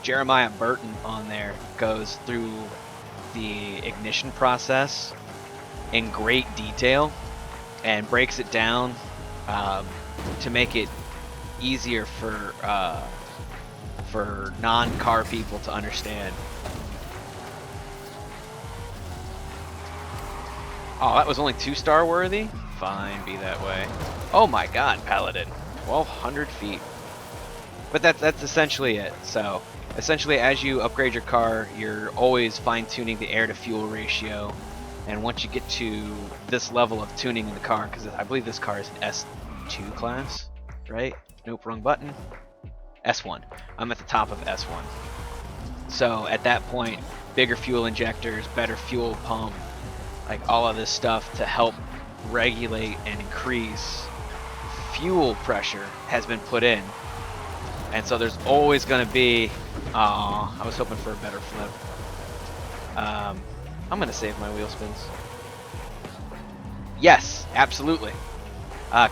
Jeremiah Burton on there goes through the ignition process in great detail and breaks it down to make it easier for non-car people to understand. Oh, that was only 2-star worthy? Fine, be that way. Oh my god, Paladin. 1,200 feet. But that's essentially it. So, essentially, as you upgrade your car, you're always fine-tuning the air-to-fuel ratio. And once you get to this level of tuning in the car, because I believe this car is an S2 class, right? Nope, wrong button. S1. I'm at the top of S1. So, at that point, bigger fuel injectors, better fuel pump, like all of this stuff to help regulate and increase fuel pressure has been put in. And so there's always going to be, I was hoping for a better flip. I'm going to save my wheel spins. Yes, absolutely.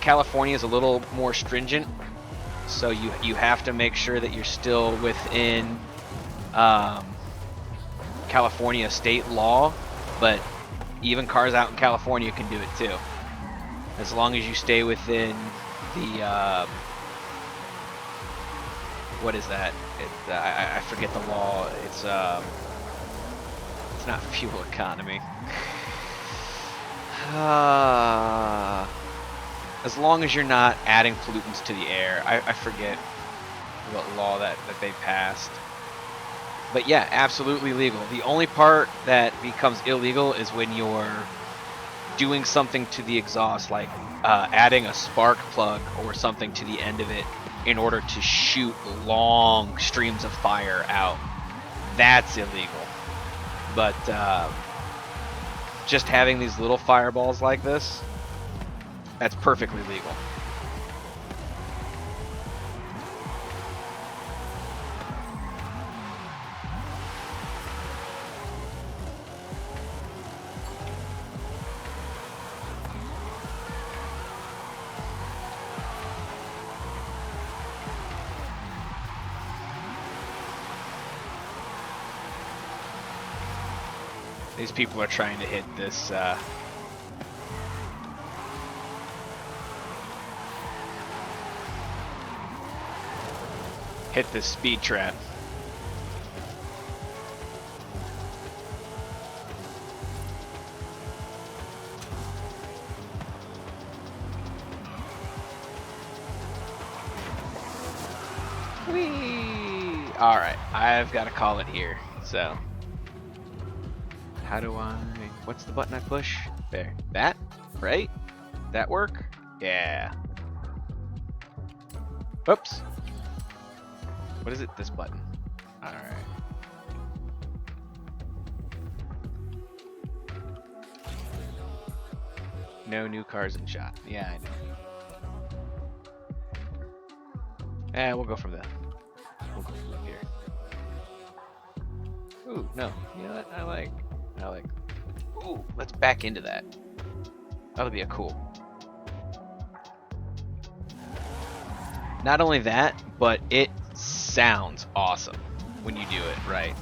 California is a little more stringent, so you have to make sure that you're still within California state law, but even cars out in California can do it too, as long as you stay within the what is that? I forget the law. It's not fuel economy. As long as you're not adding pollutants to the air. I forget what law that they passed. But yeah, absolutely legal. The only part that becomes illegal is when you're doing something to the exhaust, like adding a spark plug or something to the end of it in order to shoot long streams of fire out. That's illegal. But just having these little fireballs like this, that's perfectly legal. These people are trying to hit this speed trap. Whee! All right, I've got to call it here. So. How do what's the button I push? There. That? Right? That work? Yeah. Whoops. What is it? This button. Alright. No new cars in shot. Yeah, I know. We'll go from there. We'll go from here. Ooh, no. You know what? I like. Ooh, let's back into that. That'll be a cool. Not only that, but it sounds awesome when you do it right.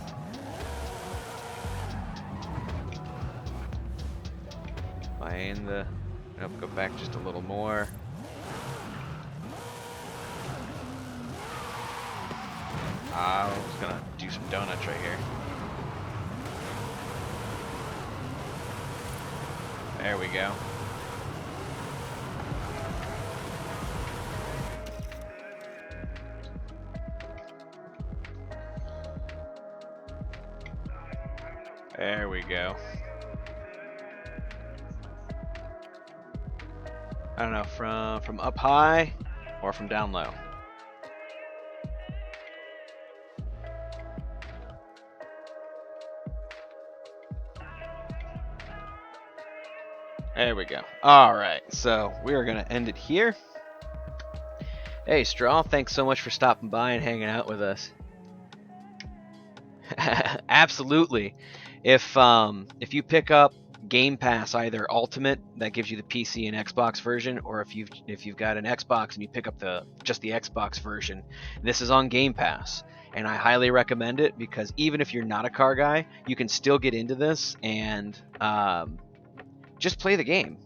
Find the. Nope, go back just a little more. I was gonna do some donuts right here. There we go. There we go. I don't know, from up high or from down low. There we go. All right, so we are gonna end it here. Hey, Straw, thanks so much for stopping by and hanging out with us. Absolutely. If you pick up Game Pass, either Ultimate that gives you the PC and Xbox version, or if you've got an Xbox and you pick up just the Xbox version, this is on Game Pass, and I highly recommend it because even if you're not a car guy, you can still get into this and just play the game.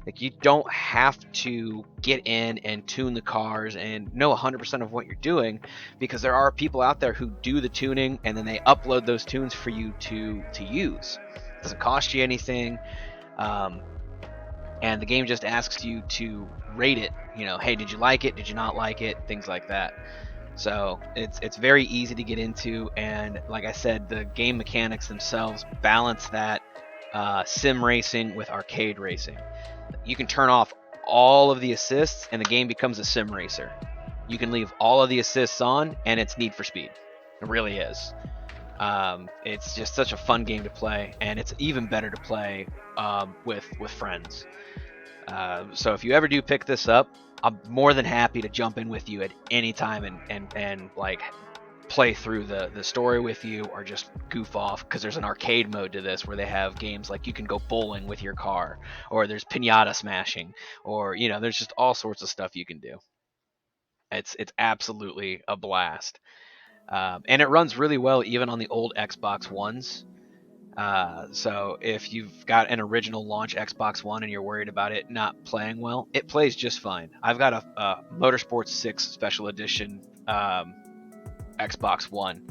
Like, you don't have to get in and tune the cars and know 100% of what you're doing, because there are people out there who do the tuning and then they upload those tunes for you to use. It doesn't cost you anything, and the game just asks you to rate it. Hey, did you like it? Did you not like it? Things like that. So it's very easy to get into, and like I said, the game mechanics themselves balance that sim racing with arcade racing. You can turn off all of the assists and the game becomes a sim racer. You can leave all of the assists on and it's Need for Speed. It really is. It's just such a fun game to play, and it's even better to play with friends. So if you ever do pick this up, I'm more than happy to jump in with you at any time and like play through the story with you, or just goof off, because there's an arcade mode to this where they have games like you can go bowling with your car, or there's pinata smashing, or there's just all sorts of stuff you can do. It's absolutely a blast, and it runs really well even on the old Xbox Ones. So if you've got an original launch Xbox One and you're worried about it not playing well, it plays just fine. I've got a Motorsports 6 Special Edition Xbox One,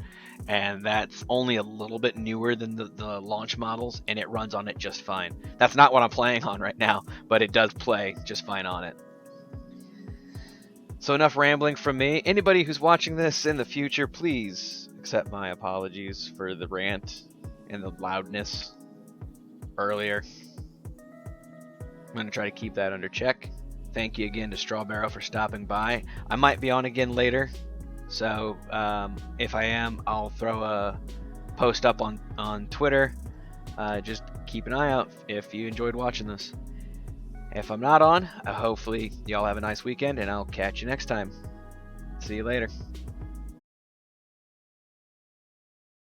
and that's only a little bit newer than the launch models, and it runs on it just fine. That's not what I'm playing on right now, but it does play just fine on it. So enough rambling from me. Anybody who's watching this in the future, please accept my apologies for the rant and the loudness earlier. I'm going to try to keep that under check. Thank you again to Strawbarrow for stopping by. I might be on again later. So if I am, I'll throw a post up on Twitter. Just keep an eye out if you enjoyed watching this. If I'm not on, hopefully y'all have a nice weekend, and I'll catch you next time. See you later.